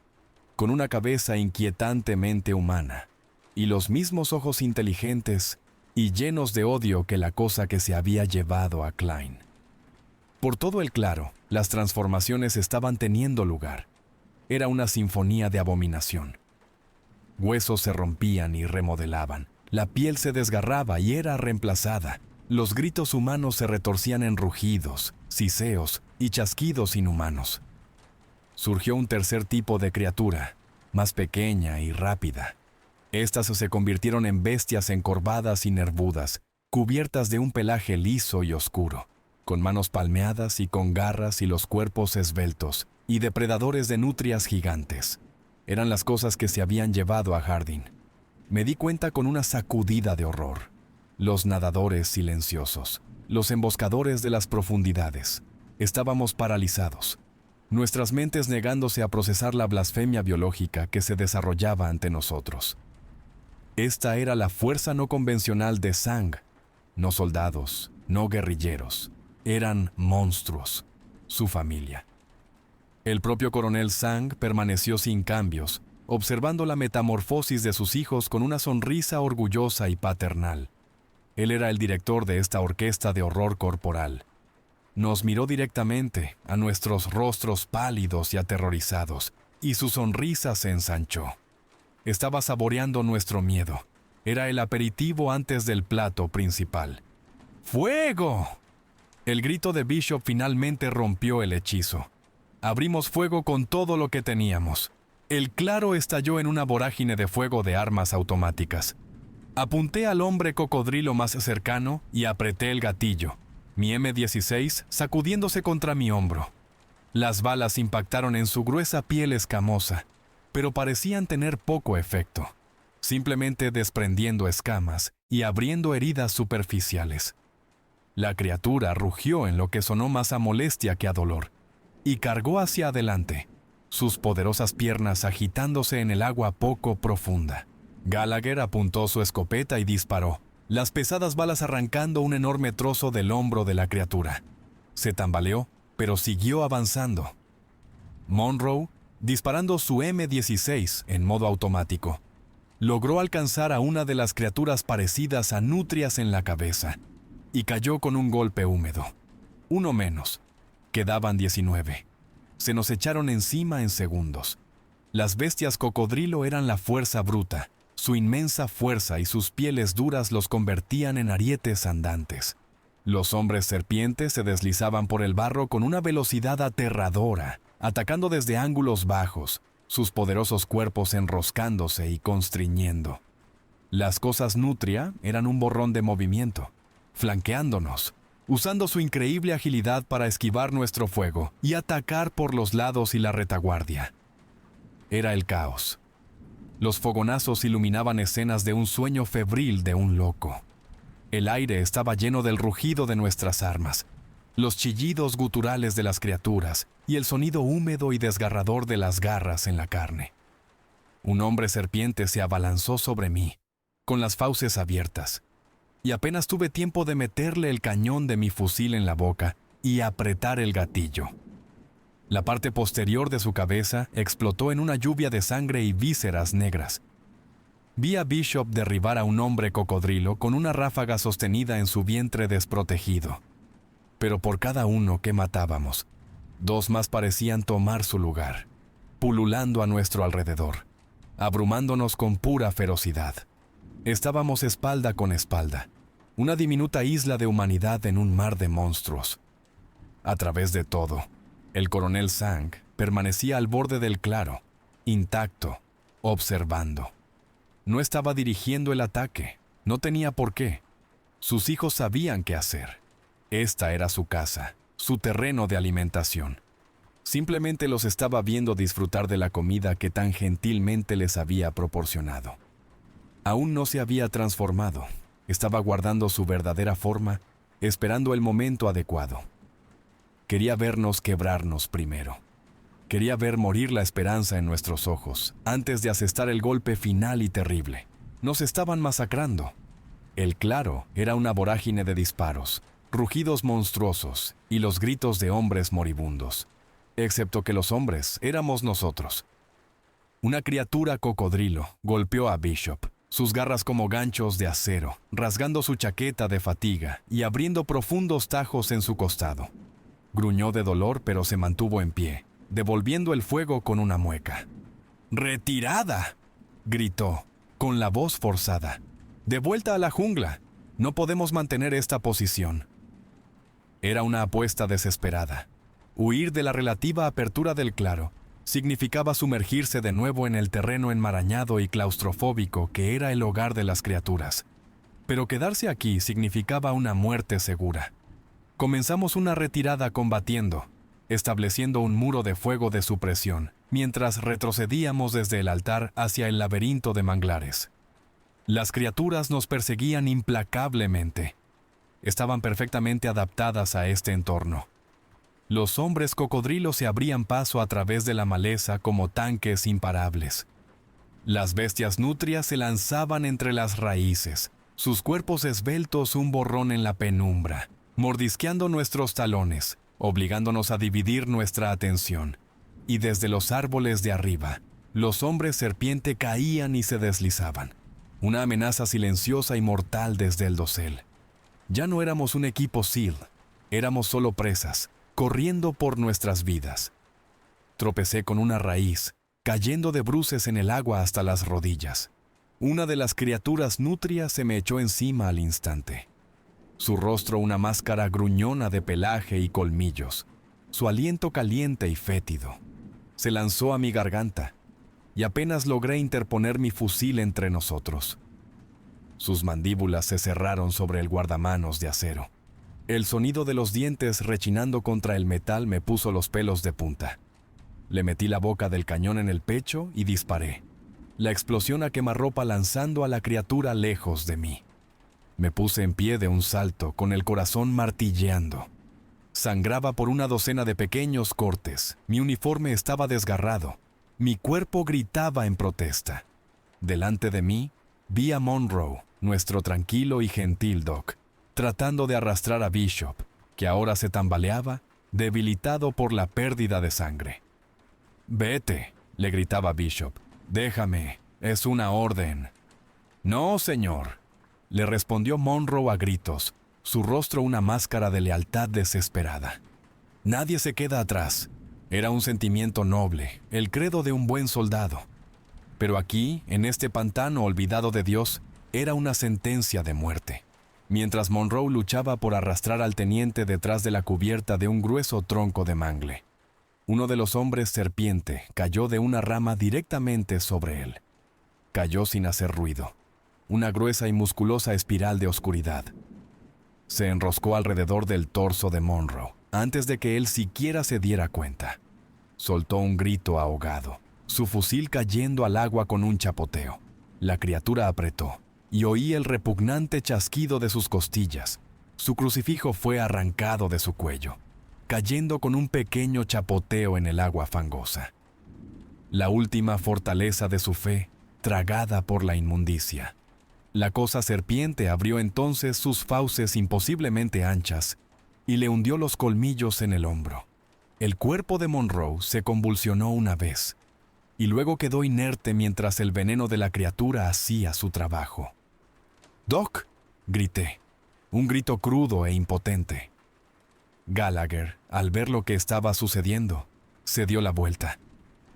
con una cabeza inquietantemente humana, y los mismos ojos inteligentes y llenos de odio que la cosa que se había llevado a Klein. Por todo el claro, las transformaciones estaban teniendo lugar. Era una sinfonía de abominación. Huesos se rompían y remodelaban, la piel se desgarraba y era reemplazada. Los gritos humanos se retorcían en rugidos, siseos y chasquidos inhumanos. Surgió un tercer tipo de criatura, más pequeña y rápida. Estas se convirtieron en bestias encorvadas y nervudas, cubiertas de un pelaje liso y oscuro, con manos palmeadas y con garras y los cuerpos esbeltos, y depredadores de nutrias gigantes. Eran las cosas que se habían llevado a Hardin. Me di cuenta con una sacudida de horror. Los nadadores silenciosos, los emboscadores de las profundidades. Estábamos paralizados, nuestras mentes negándose a procesar la blasfemia biológica que se desarrollaba ante nosotros. Esta era la fuerza no convencional de Sang, no soldados, no guerrilleros, eran monstruos, su familia. El propio coronel Sang permaneció sin cambios, observando la metamorfosis de sus hijos con una sonrisa orgullosa y paternal. Él era el director de esta orquesta de horror corporal. Nos miró directamente a nuestros rostros pálidos y aterrorizados, y su sonrisa se ensanchó. Estaba saboreando nuestro miedo. Era el aperitivo antes del plato principal. ¡Fuego! El grito de Bishop finalmente rompió el hechizo. Abrimos fuego con todo lo que teníamos. El claro estalló en una vorágine de fuego de armas automáticas. Apunté al hombre cocodrilo más cercano y apreté el gatillo, mi M16 sacudiéndose contra mi hombro. Las balas impactaron en su gruesa piel escamosa, pero parecían tener poco efecto, simplemente desprendiendo escamas y abriendo heridas superficiales. La criatura rugió en lo que sonó más a molestia que a dolor, y cargó hacia adelante, sus poderosas piernas agitándose en el agua poco profunda. Gallagher apuntó su escopeta y disparó, las pesadas balas arrancando un enorme trozo del hombro de la criatura. Se tambaleó, pero siguió avanzando. Monroe, disparando su M16 en modo automático, logró alcanzar a una de las criaturas parecidas a nutrias en la cabeza, y cayó con un golpe húmedo. Uno menos. Quedaban 19. Se nos echaron encima en segundos. Las bestias cocodrilo eran la fuerza bruta. Su inmensa fuerza y sus pieles duras los convertían en arietes andantes. Los hombres serpientes se deslizaban por el barro con una velocidad aterradora, atacando desde ángulos bajos, sus poderosos cuerpos enroscándose y constriñendo. Las cosas nutria eran un borrón de movimiento, flanqueándonos, usando su increíble agilidad para esquivar nuestro fuego y atacar por los lados y la retaguardia. Era el caos. Los fogonazos iluminaban escenas de un sueño febril de un loco. El aire estaba lleno del rugido de nuestras armas, los chillidos guturales de las criaturas y el sonido húmedo y desgarrador de las garras en la carne. Un hombre serpiente se abalanzó sobre mí, con las fauces abiertas, y apenas tuve tiempo de meterle el cañón de mi fusil en la boca y apretar el gatillo. La parte posterior de su cabeza explotó en una lluvia de sangre y vísceras negras. Vi a Bishop derribar a un hombre cocodrilo con una ráfaga sostenida en su vientre desprotegido. Pero por cada uno que matábamos, 2 más parecían tomar su lugar, pululando a nuestro alrededor, abrumándonos con pura ferocidad. Estábamos espalda con espalda, una diminuta isla de humanidad en un mar de monstruos. A través de todo, el coronel Sang permanecía al borde del claro, intacto, observando. No estaba dirigiendo el ataque, no tenía por qué. Sus hijos sabían qué hacer. Esta era su casa, su terreno de alimentación. Simplemente los estaba viendo disfrutar de la comida que tan gentilmente les había proporcionado. Aún no se había transformado, estaba guardando su verdadera forma, esperando el momento adecuado. Quería vernos quebrarnos primero. Quería ver morir la esperanza en nuestros ojos, antes de asestar el golpe final y terrible. Nos estaban masacrando. El claro era una vorágine de disparos, rugidos monstruosos y los gritos de hombres moribundos. Excepto que los hombres éramos nosotros. Una criatura cocodrilo golpeó a Bishop, sus garras como ganchos de acero, rasgando su chaqueta de fatiga y abriendo profundos tajos en su costado. Gruñó de dolor, pero se mantuvo en pie, devolviendo el fuego con una mueca. ¡Retirada!, gritó, con la voz forzada. ¡De vuelta a la jungla! No podemos mantener esta posición. Era una apuesta desesperada. Huir de la relativa apertura del claro significaba sumergirse de nuevo en el terreno enmarañado y claustrofóbico que era el hogar de las criaturas. Pero quedarse aquí significaba una muerte segura. Comenzamos una retirada combatiendo, estableciendo un muro de fuego de supresión, mientras retrocedíamos desde el altar hacia el laberinto de manglares. Las criaturas nos perseguían implacablemente. Estaban perfectamente adaptadas a este entorno. Los hombres cocodrilos se abrían paso a través de la maleza como tanques imparables. Las bestias nutrias se lanzaban entre las raíces, sus cuerpos esbeltos un borrón en la penumbra, mordisqueando nuestros talones, obligándonos a dividir nuestra atención. Y desde los árboles de arriba, los hombres serpiente caían y se deslizaban. Una amenaza silenciosa y mortal desde el dosel. Ya no éramos un equipo SEAL, éramos solo presas, corriendo por nuestras vidas. Tropecé con una raíz, cayendo de bruces en el agua hasta las rodillas. Una de las criaturas nutrias se me echó encima al instante. Su rostro una máscara gruñona de pelaje y colmillos, su aliento caliente y fétido. Se lanzó a mi garganta, y apenas logré interponer mi fusil entre nosotros. Sus mandíbulas se cerraron sobre el guardamanos de acero. El sonido de los dientes rechinando contra el metal me puso los pelos de punta. Le metí la boca del cañón en el pecho y disparé. La explosión a quemarropa lanzando a la criatura lejos de mí. Me puse en pie de un salto, con el corazón martilleando. Sangraba por una docena de pequeños cortes. Mi uniforme estaba desgarrado. Mi cuerpo gritaba en protesta. Delante de mí, vi a Monroe, nuestro tranquilo y gentil Doc, tratando de arrastrar a Bishop, que ahora se tambaleaba, debilitado por la pérdida de sangre. «Vete», le gritaba Bishop. «Déjame, es una orden». «No, señor», le respondió Monroe a gritos, su rostro una máscara de lealtad desesperada. «Nadie se queda atrás». Era un sentimiento noble, el credo de un buen soldado. Pero aquí, en este pantano olvidado de Dios, era una sentencia de muerte. Mientras Monroe luchaba por arrastrar al teniente detrás de la cubierta de un grueso tronco de mangle, uno de los hombres serpiente cayó de una rama directamente sobre él. Cayó sin hacer ruido, una gruesa y musculosa espiral de oscuridad. Se enroscó alrededor del torso de Monroe, antes de que él siquiera se diera cuenta. Soltó un grito ahogado, su fusil cayendo al agua con un chapoteo. La criatura apretó, y oí el repugnante chasquido de sus costillas. Su crucifijo fue arrancado de su cuello, cayendo con un pequeño chapoteo en el agua fangosa. La última fortaleza de su fe, tragada por la inmundicia. La cosa serpiente abrió entonces sus fauces imposiblemente anchas y le hundió los colmillos en el hombro. El cuerpo de Monroe se convulsionó una vez, y luego quedó inerte mientras el veneno de la criatura hacía su trabajo. «¡Doc!», grité, un grito crudo e impotente. Gallagher, al ver lo que estaba sucediendo, se dio la vuelta.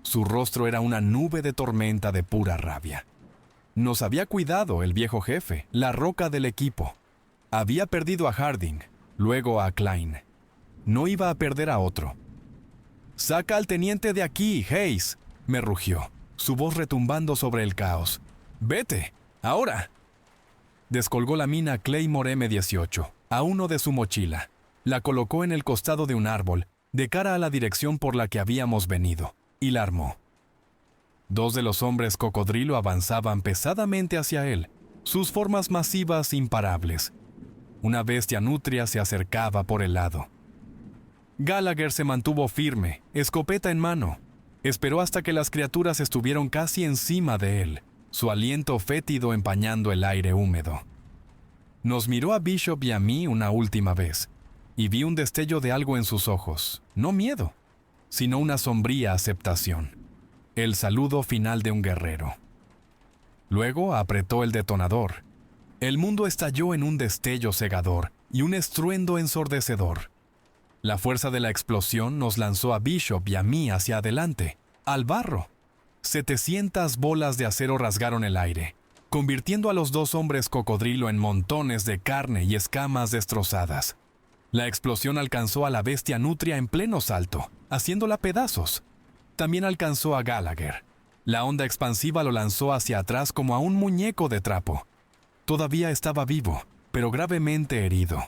Su rostro era una nube de tormenta de pura rabia. Nos había cuidado el viejo jefe, la roca del equipo. Había perdido a Harding, luego a Klein. No iba a perder a otro. «¡Saca al teniente de aquí, Hayes!», me rugió, su voz retumbando sobre el caos. «¡Vete! ¡Ahora!». Descolgó la mina Claymore M18, a uno de su mochila. la colocó en el costado de un árbol, de cara a la dirección por la que habíamos venido, y la armó. 2 de los hombres cocodrilo avanzaban pesadamente hacia él, sus formas masivas imparables. Una bestia nutria se acercaba por el lado. Gallagher se mantuvo firme, escopeta en mano. Esperó hasta que las criaturas estuvieron casi encima de él, su aliento fétido empañando el aire húmedo. Nos miró a Bishop y a mí una última vez, y vi un destello de algo en sus ojos, no miedo, sino una sombría aceptación, el saludo final de un guerrero. Luego apretó el detonador. El mundo estalló en un destello cegador y un estruendo ensordecedor. La fuerza de la explosión nos lanzó a Bishop y a mí hacia adelante, al barro. 700 bolas de acero rasgaron el aire, convirtiendo a los 2 hombres cocodrilo en montones de carne y escamas destrozadas. La explosión alcanzó a la bestia nutria en pleno salto, haciéndola pedazos. También alcanzó a Gallagher. La onda expansiva lo lanzó hacia atrás como a un muñeco de trapo. Todavía estaba vivo, pero gravemente herido.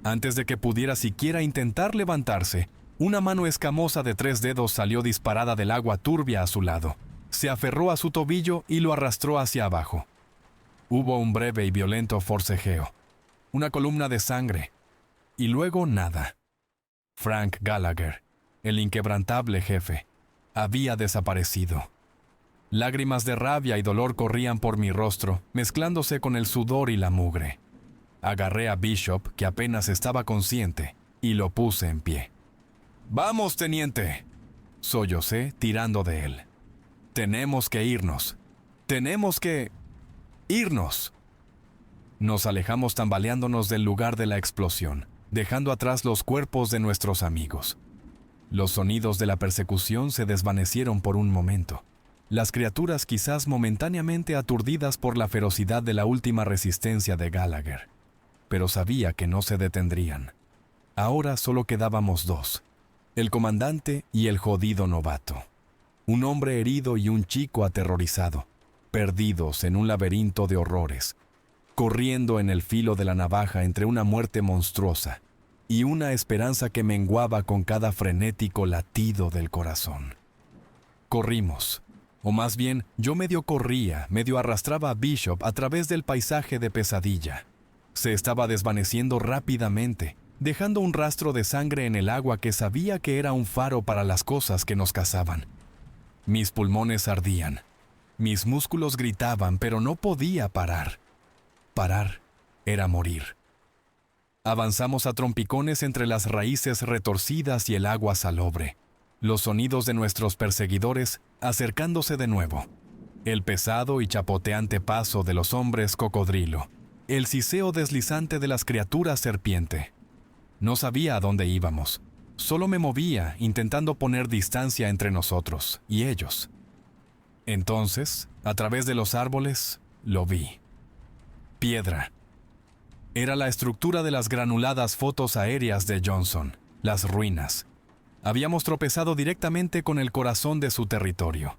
Antes de que pudiera siquiera intentar levantarse, una mano escamosa de 3 dedos salió disparada del agua turbia a su lado. Se aferró a su tobillo y lo arrastró hacia abajo. Hubo un breve y violento forcejeo, una columna de sangre, y luego nada. Frank Gallagher, el inquebrantable jefe, había desaparecido. Lágrimas de rabia y dolor corrían por mi rostro, mezclándose con el sudor y la mugre. Agarré a Bishop, que apenas estaba consciente, y lo puse en pie. «¡Vamos, teniente!», sollocé tirando de él. «Tenemos que irnos. Tenemos que... irnos». Nos alejamos tambaleándonos del lugar de la explosión, dejando atrás los cuerpos de nuestros amigos. Los sonidos de la persecución se desvanecieron por un momento. Las criaturas quizás momentáneamente aturdidas por la ferocidad de la última resistencia de Gallagher. Pero sabía que no se detendrían. Ahora solo quedábamos 2, el comandante y el jodido novato. Un hombre herido y un chico aterrorizado, perdidos en un laberinto de horrores, corriendo en el filo de la navaja entre una muerte monstruosa y una esperanza que menguaba con cada frenético latido del corazón. Corrimos, o más bien yo medio corría, medio arrastraba a Bishop a través del paisaje de pesadilla. Se estaba desvaneciendo rápidamente, dejando un rastro de sangre en el agua que sabía que era un faro para las cosas que nos cazaban. Mis pulmones ardían, mis músculos gritaban, pero no podía parar. Parar era morir. Avanzamos a trompicones entre las raíces retorcidas y el agua salobre, los sonidos de nuestros perseguidores acercándose de nuevo, el pesado y chapoteante paso de los hombres cocodrilo, el siseo deslizante de las criaturas serpiente. No sabía a dónde íbamos, solo me movía intentando poner distancia entre nosotros y ellos. Entonces, a través de los árboles, lo vi. Piedra. Era la estructura de las granuladas fotos aéreas de Johnson, las ruinas. Habíamos tropezado directamente con el corazón de su territorio.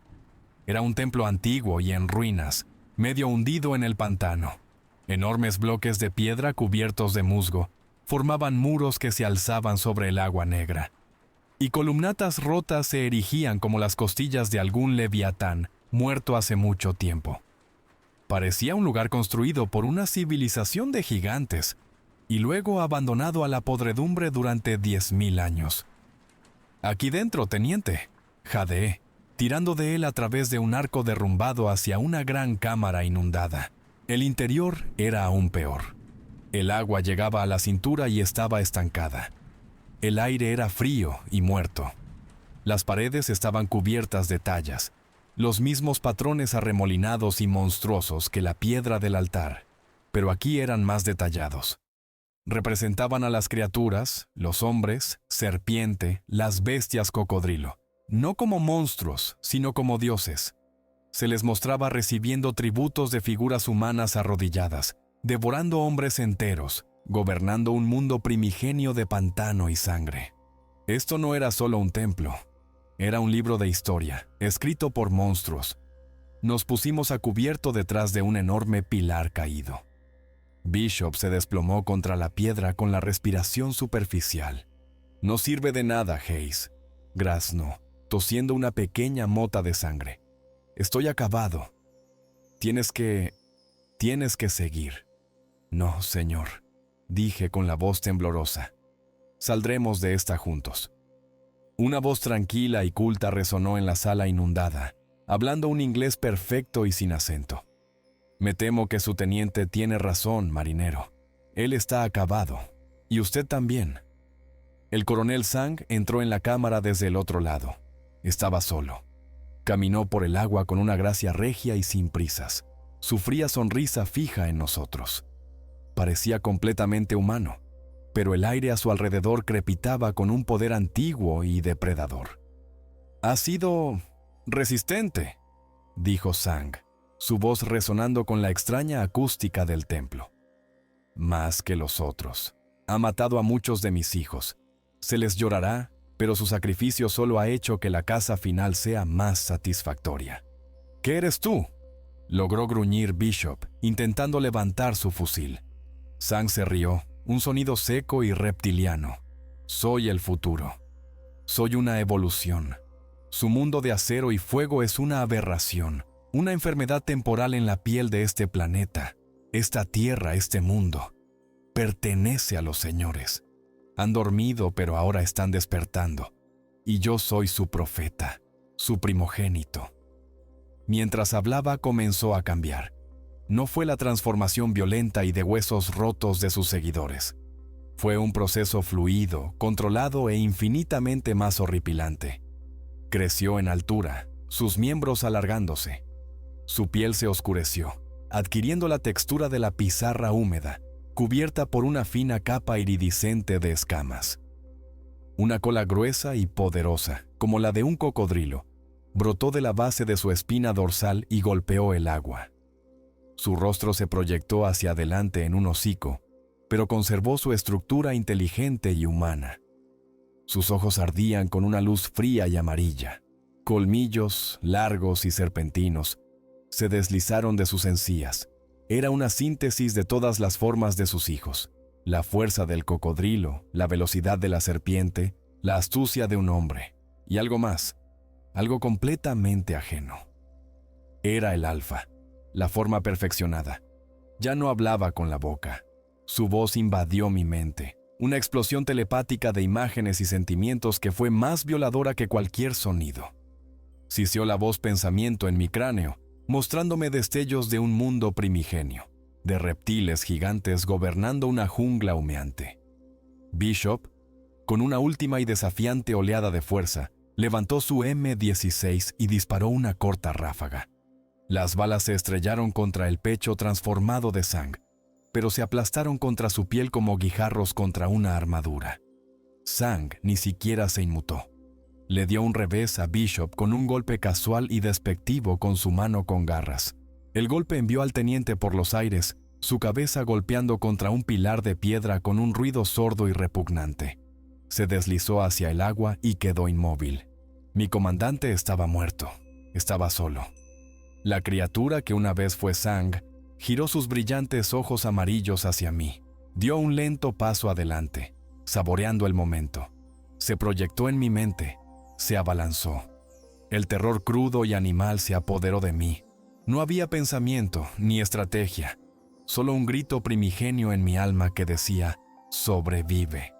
Era un templo antiguo y en ruinas, medio hundido en el pantano. Enormes bloques de piedra cubiertos de musgo formaban muros que se alzaban sobre el agua negra. Y columnatas rotas se erigían como las costillas de algún leviatán muerto hace mucho tiempo. Parecía un lugar construido por una civilización de gigantes y luego abandonado a la podredumbre durante 10.000 años. «Aquí dentro, teniente», jadeé, tirando de él a través de un arco derrumbado hacia una gran cámara inundada. El interior era aún peor. El agua llegaba a la cintura y estaba estancada. El aire era frío y muerto. Las paredes estaban cubiertas de tallas, los mismos patrones arremolinados y monstruosos que la piedra del altar, pero aquí eran más detallados. Representaban a las criaturas, los hombres, serpiente, las bestias cocodrilo, no como monstruos, sino como dioses. Se les mostraba recibiendo tributos de figuras humanas arrodilladas, devorando hombres enteros, gobernando un mundo primigenio de pantano y sangre. Esto no era solo un templo. Era un libro de historia, escrito por monstruos. Nos pusimos a cubierto detrás de un enorme pilar caído. Bishop se desplomó contra la piedra con la respiración superficial. «No sirve de nada, Hayes», graznó, tosiendo una pequeña mota de sangre. «Estoy acabado. Tienes que seguir». «No, señor», dije con la voz temblorosa. «Saldremos de esta juntos». Una voz tranquila y culta resonó en la sala inundada, hablando un inglés perfecto y sin acento. «Me temo que su teniente tiene razón, marinero. Él está acabado. Y usted también». El coronel Sang entró en la cámara desde el otro lado. Estaba solo. Caminó por el agua con una gracia regia y sin prisas. Su fría sonrisa fija en nosotros. Parecía completamente humano, pero el aire a su alrededor crepitaba con un poder antiguo y depredador. «Ha sido resistente», dijo Sang, su voz resonando con la extraña acústica del templo. «Más que los otros. Ha matado a muchos de mis hijos. Se les llorará, pero su sacrificio solo ha hecho que la caza final sea más satisfactoria». «¿Qué eres tú?», logró gruñir Bishop, intentando levantar su fusil. Sang se rió, un sonido seco y reptiliano. «Soy el futuro. Soy una evolución. Su mundo de acero y fuego es una aberración, una enfermedad temporal en la piel de este planeta. Esta tierra, este mundo, pertenece a los señores. Han dormido, pero ahora están despertando. Y yo soy su profeta, su primogénito». Mientras hablaba, comenzó a cambiar. No fue la transformación violenta y de huesos rotos de sus seguidores. Fue un proceso fluido, controlado e infinitamente más horripilante. Creció en altura, sus miembros alargándose. Su piel se oscureció, adquiriendo la textura de la pizarra húmeda, cubierta por una fina capa iridiscente de escamas. Una cola gruesa y poderosa, como la de un cocodrilo, brotó de la base de su espina dorsal y golpeó el agua. Su rostro se proyectó hacia adelante en un hocico, pero conservó su estructura inteligente y humana. Sus ojos ardían con una luz fría y amarilla. Colmillos, largos y serpentinos, se deslizaron de sus encías. Era una síntesis de todas las formas de sus hijos: la fuerza del cocodrilo, la velocidad de la serpiente, la astucia de un hombre, y algo más, algo completamente ajeno. Era el alfa, la forma perfeccionada. Ya no hablaba con la boca. Su voz invadió mi mente, una explosión telepática de imágenes y sentimientos que fue más violadora que cualquier sonido. Siseó la voz pensamiento en mi cráneo, mostrándome destellos de un mundo primigenio, de reptiles gigantes gobernando una jungla humeante. Bishop, con una última y desafiante oleada de fuerza, levantó su M16 y disparó una corta ráfaga. Las balas se estrellaron contra el pecho transformado de Sang, pero se aplastaron contra su piel como guijarros contra una armadura. Sang ni siquiera se inmutó. Le dio un revés a Bishop con un golpe casual y despectivo con su mano con garras. El golpe envió al teniente por los aires, su cabeza golpeando contra un pilar de piedra con un ruido sordo y repugnante. Se deslizó hacia el agua y quedó inmóvil. Mi comandante estaba muerto. Estaba solo. La criatura que una vez fue Sang giró sus brillantes ojos amarillos hacia mí. Dio un lento paso adelante, saboreando el momento. Se proyectó en mi mente. Se abalanzó. El terror crudo y animal se apoderó de mí. No había pensamiento ni estrategia, solo un grito primigenio en mi alma que decía: «Sobrevive».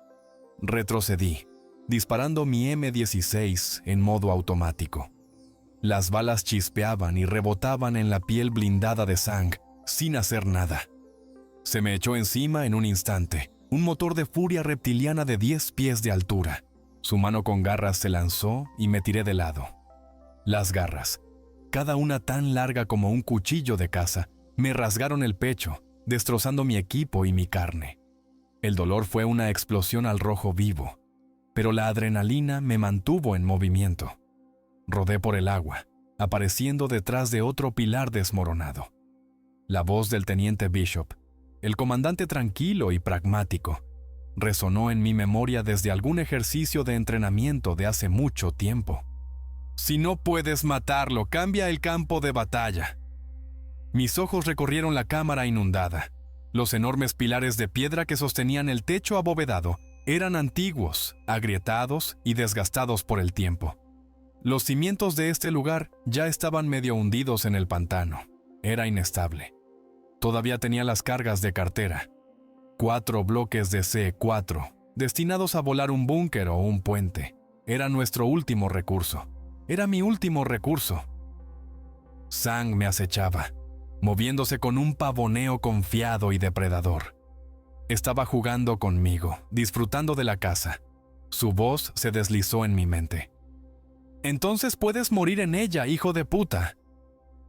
Retrocedí, disparando mi M16 en modo automático. Las balas chispeaban y rebotaban en la piel blindada de Sang, sin hacer nada. Se me echó encima en un instante, un motor de furia reptiliana de 10 pies de altura. Su mano con garras se lanzó y me tiré de lado. Las garras, cada una tan larga como un cuchillo de caza, me rasgaron el pecho, destrozando mi equipo y mi carne. El dolor fue una explosión al rojo vivo, pero la adrenalina me mantuvo en movimiento. Rodé por el agua, apareciendo detrás de otro pilar desmoronado. La voz del teniente Bishop, el comandante tranquilo y pragmático, resonó en mi memoria desde algún ejercicio de entrenamiento de hace mucho tiempo. «Si no puedes matarlo, cambia el campo de batalla». Mis ojos recorrieron la cámara inundada. Los enormes pilares de piedra que sostenían el techo abovedado eran antiguos, agrietados y desgastados por el tiempo. Los cimientos de este lugar ya estaban medio hundidos en el pantano. Era inestable. Todavía tenía las cargas de cartera. 4 bloques de C4, destinados a volar un búnker o un puente. Era nuestro último recurso. Era mi último recurso. Sang me acechaba, moviéndose con un pavoneo confiado y depredador. Estaba jugando conmigo, disfrutando de la caza. Su voz se deslizó en mi mente. «Entonces puedes morir en ella, hijo de puta».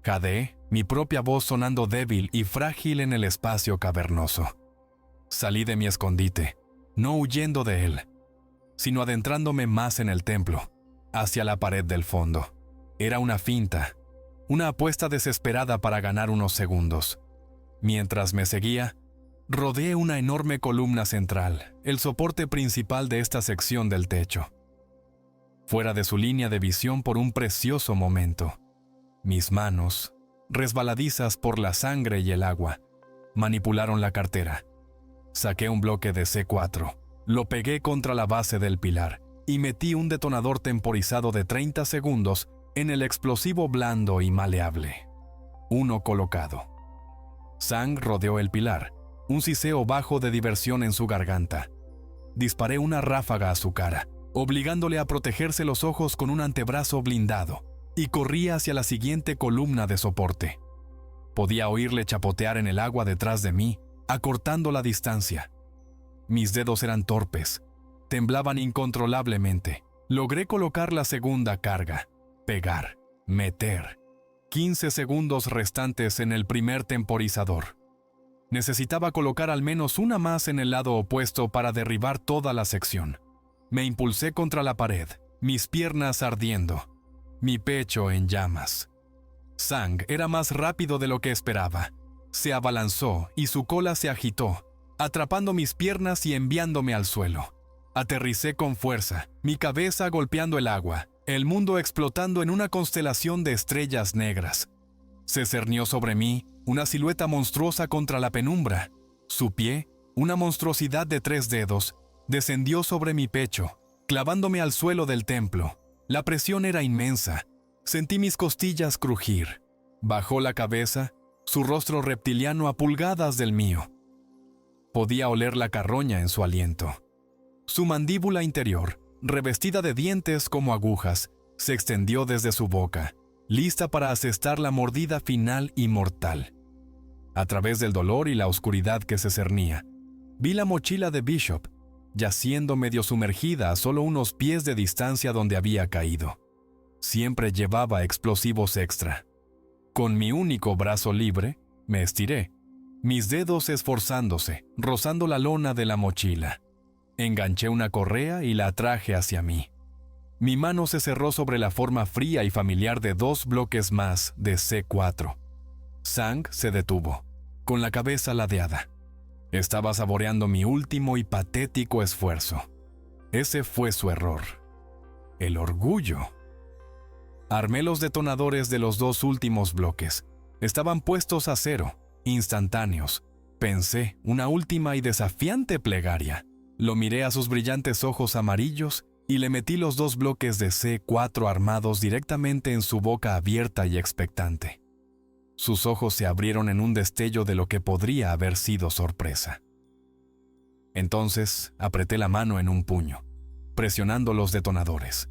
Jadeé, mi propia voz sonando débil y frágil en el espacio cavernoso. Salí de mi escondite, no huyendo de él, sino adentrándome más en el templo, hacia la pared del fondo. Era una finta, una apuesta desesperada para ganar unos segundos. Mientras me seguía, rodeé una enorme columna central, el soporte principal de esta sección del techo. Fuera de su línea de visión por un precioso momento, mis manos, resbaladizas por la sangre y el agua, manipularon la cartera. Saqué un bloque de C4, lo pegué contra la base del pilar y metí un detonador temporizado de 30 segundos en el explosivo blando y maleable. Uno colocado. Sang rodeó el pilar, un siseo bajo de diversión en su garganta. Disparé una ráfaga a su cara, obligándole a protegerse los ojos con un antebrazo blindado, y corrí hacia la siguiente columna de soporte. Podía oírle chapotear en el agua detrás de mí, acortando la distancia. Mis dedos eran torpes, temblaban incontrolablemente. Logré colocar la segunda carga, pegar, meter. 15 segundos restantes en el primer temporizador. Necesitaba colocar al menos una más en el lado opuesto para derribar toda la sección. Me impulsé contra la pared, mis piernas ardiendo, mi pecho en llamas. Sang era más rápido de lo que esperaba. Se abalanzó y su cola se agitó, atrapando mis piernas y enviándome al suelo. Aterricé con fuerza, mi cabeza golpeando el agua, el mundo explotando en una constelación de estrellas negras. Se cernió sobre mí una silueta monstruosa contra la penumbra. Su pie, una monstruosidad de 3 dedos, descendió sobre mi pecho, clavándome al suelo del templo. La presión era inmensa. Sentí mis costillas crujir. Bajó la cabeza, su rostro reptiliano a pulgadas del mío. Podía oler la carroña en su aliento. Su mandíbula interior, revestida de dientes como agujas, se extendió desde su boca, lista para asestar la mordida final y mortal. A través del dolor y la oscuridad que se cernía, vi la mochila de Bishop, yaciendo medio sumergida a solo unos pies de distancia donde había caído. Siempre llevaba explosivos extra. Con mi único brazo libre, me estiré, mis dedos esforzándose, rozando la lona de la mochila. Enganché una correa y la atraje hacia mí. Mi mano se cerró sobre la forma fría y familiar de 2 bloques más de C4. Sang se detuvo, con la cabeza ladeada. Estaba saboreando mi último y patético esfuerzo. Ese fue su error. El orgullo. Armé los detonadores de los 2 últimos bloques. Estaban puestos a 0, instantáneos. Pensé una última y desafiante plegaria. Lo miré a sus brillantes ojos amarillos y le metí los 2 bloques de C4 armados directamente en su boca abierta y expectante. Sus ojos se abrieron en un destello de lo que podría haber sido sorpresa. Entonces apreté la mano en un puño, presionando los detonadores.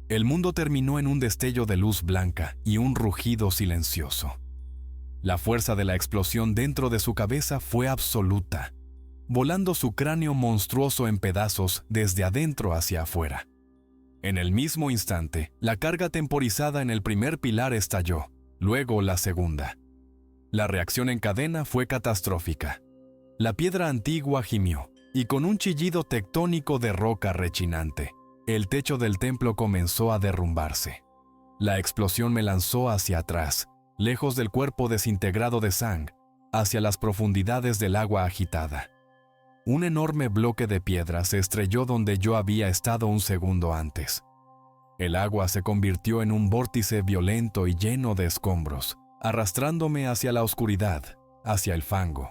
El mundo terminó en un destello de luz blanca y un rugido silencioso. La fuerza de la explosión dentro de su cabeza fue absoluta, volando su cráneo monstruoso en pedazos desde adentro hacia afuera. En el mismo instante, la carga temporizada en el primer pilar estalló, luego la segunda. La reacción en cadena fue catastrófica. La piedra antigua gimió, y con un chillido tectónico de roca rechinante, el techo del templo comenzó a derrumbarse. La explosión me lanzó hacia atrás, lejos del cuerpo desintegrado de Sang, hacia las profundidades del agua agitada. Un enorme bloque de piedra se estrelló donde yo había estado un segundo antes. El agua se convirtió en un vórtice violento y lleno de escombros, arrastrándome hacia la oscuridad, hacia el fango.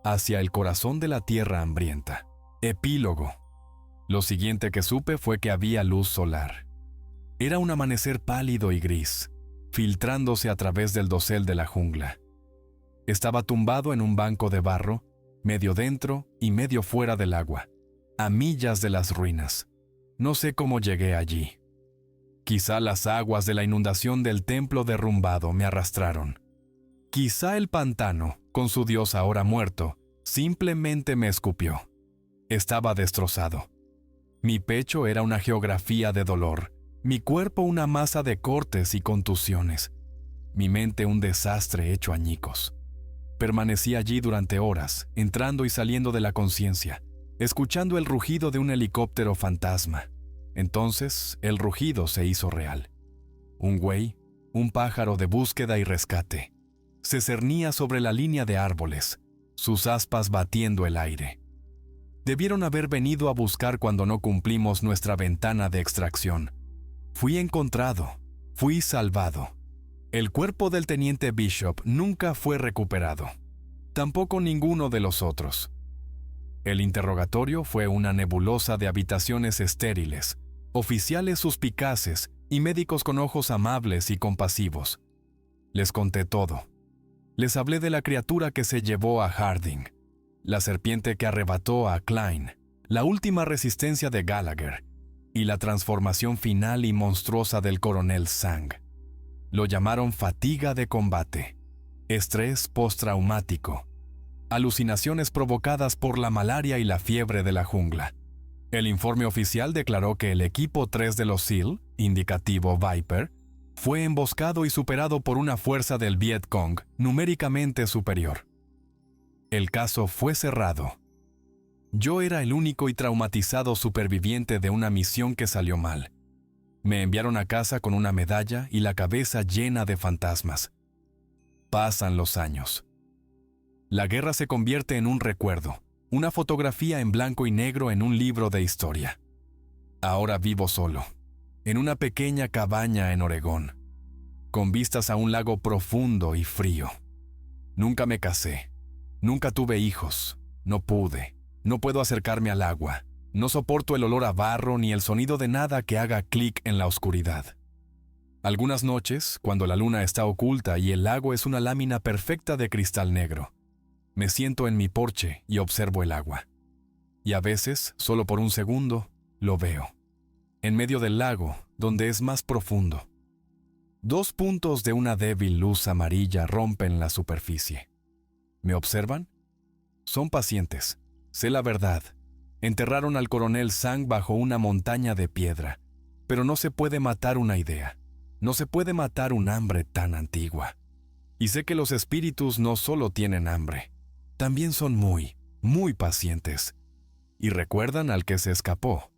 hacia el corazón de la tierra hambrienta. Epílogo. Lo siguiente que supe fue que había luz solar. Era un amanecer pálido y gris, filtrándose a través del dosel de la jungla. Estaba tumbado en un banco de barro, medio dentro y medio fuera del agua, a millas de las ruinas. No sé cómo llegué allí. Quizá las aguas de la inundación del templo derrumbado me arrastraron. Quizá el pantano, con su dios ahora muerto, simplemente me escupió. Estaba destrozado. Mi pecho era una geografía de dolor, mi cuerpo una masa de cortes y contusiones, mi mente un desastre hecho añicos. Permanecí allí durante horas, entrando y saliendo de la conciencia, escuchando el rugido de un helicóptero fantasma. Entonces, el rugido se hizo real. Un güey, un pájaro de búsqueda y rescate, se cernía sobre la línea de árboles, sus aspas batiendo el aire. Debieron haber venido a buscar cuando no cumplimos nuestra ventana de extracción. Fui encontrado, fui salvado. El cuerpo del teniente Bishop nunca fue recuperado. Tampoco ninguno de los otros. El interrogatorio fue una nebulosa de habitaciones estériles, oficiales suspicaces y médicos con ojos amables y compasivos. Les conté todo. Les hablé de la criatura que se llevó a Harding, la serpiente que arrebató a Klein, la última resistencia de Gallagher y la transformación final y monstruosa del coronel Sang. Lo llamaron fatiga de combate, estrés postraumático, alucinaciones provocadas por la malaria y la fiebre de la jungla. El informe oficial declaró que el equipo 3 de los SEAL, indicativo Viper, fue emboscado y superado por una fuerza del Viet Cong numéricamente superior. El caso fue cerrado. Yo era el único y traumatizado superviviente de una misión que salió mal. Me enviaron a casa con una medalla y la cabeza llena de fantasmas. Pasan los años. La guerra se convierte en un recuerdo, una fotografía en blanco y negro en un libro de historia. Ahora vivo solo, en una pequeña cabaña en Oregón, con vistas a un lago profundo y frío. Nunca me casé, nunca tuve hijos, no pude, no puedo acercarme al agua, no soporto el olor a barro ni el sonido de nada que haga clic en la oscuridad. Algunas noches, cuando la luna está oculta y el lago es una lámina perfecta de cristal negro, me siento en mi porche y observo el agua. Y a veces, solo por un segundo, lo veo. En medio del lago, donde es más profundo. 2 puntos de una débil luz amarilla rompen la superficie. ¿Me observan? Son pacientes. Sé la verdad. Enterraron al coronel Sang bajo una montaña de piedra. Pero no se puede matar una idea. No se puede matar un hambre tan antigua. Y sé que los espíritus no solo tienen hambre. También son muy, muy pacientes. Y recuerdan al que se escapó.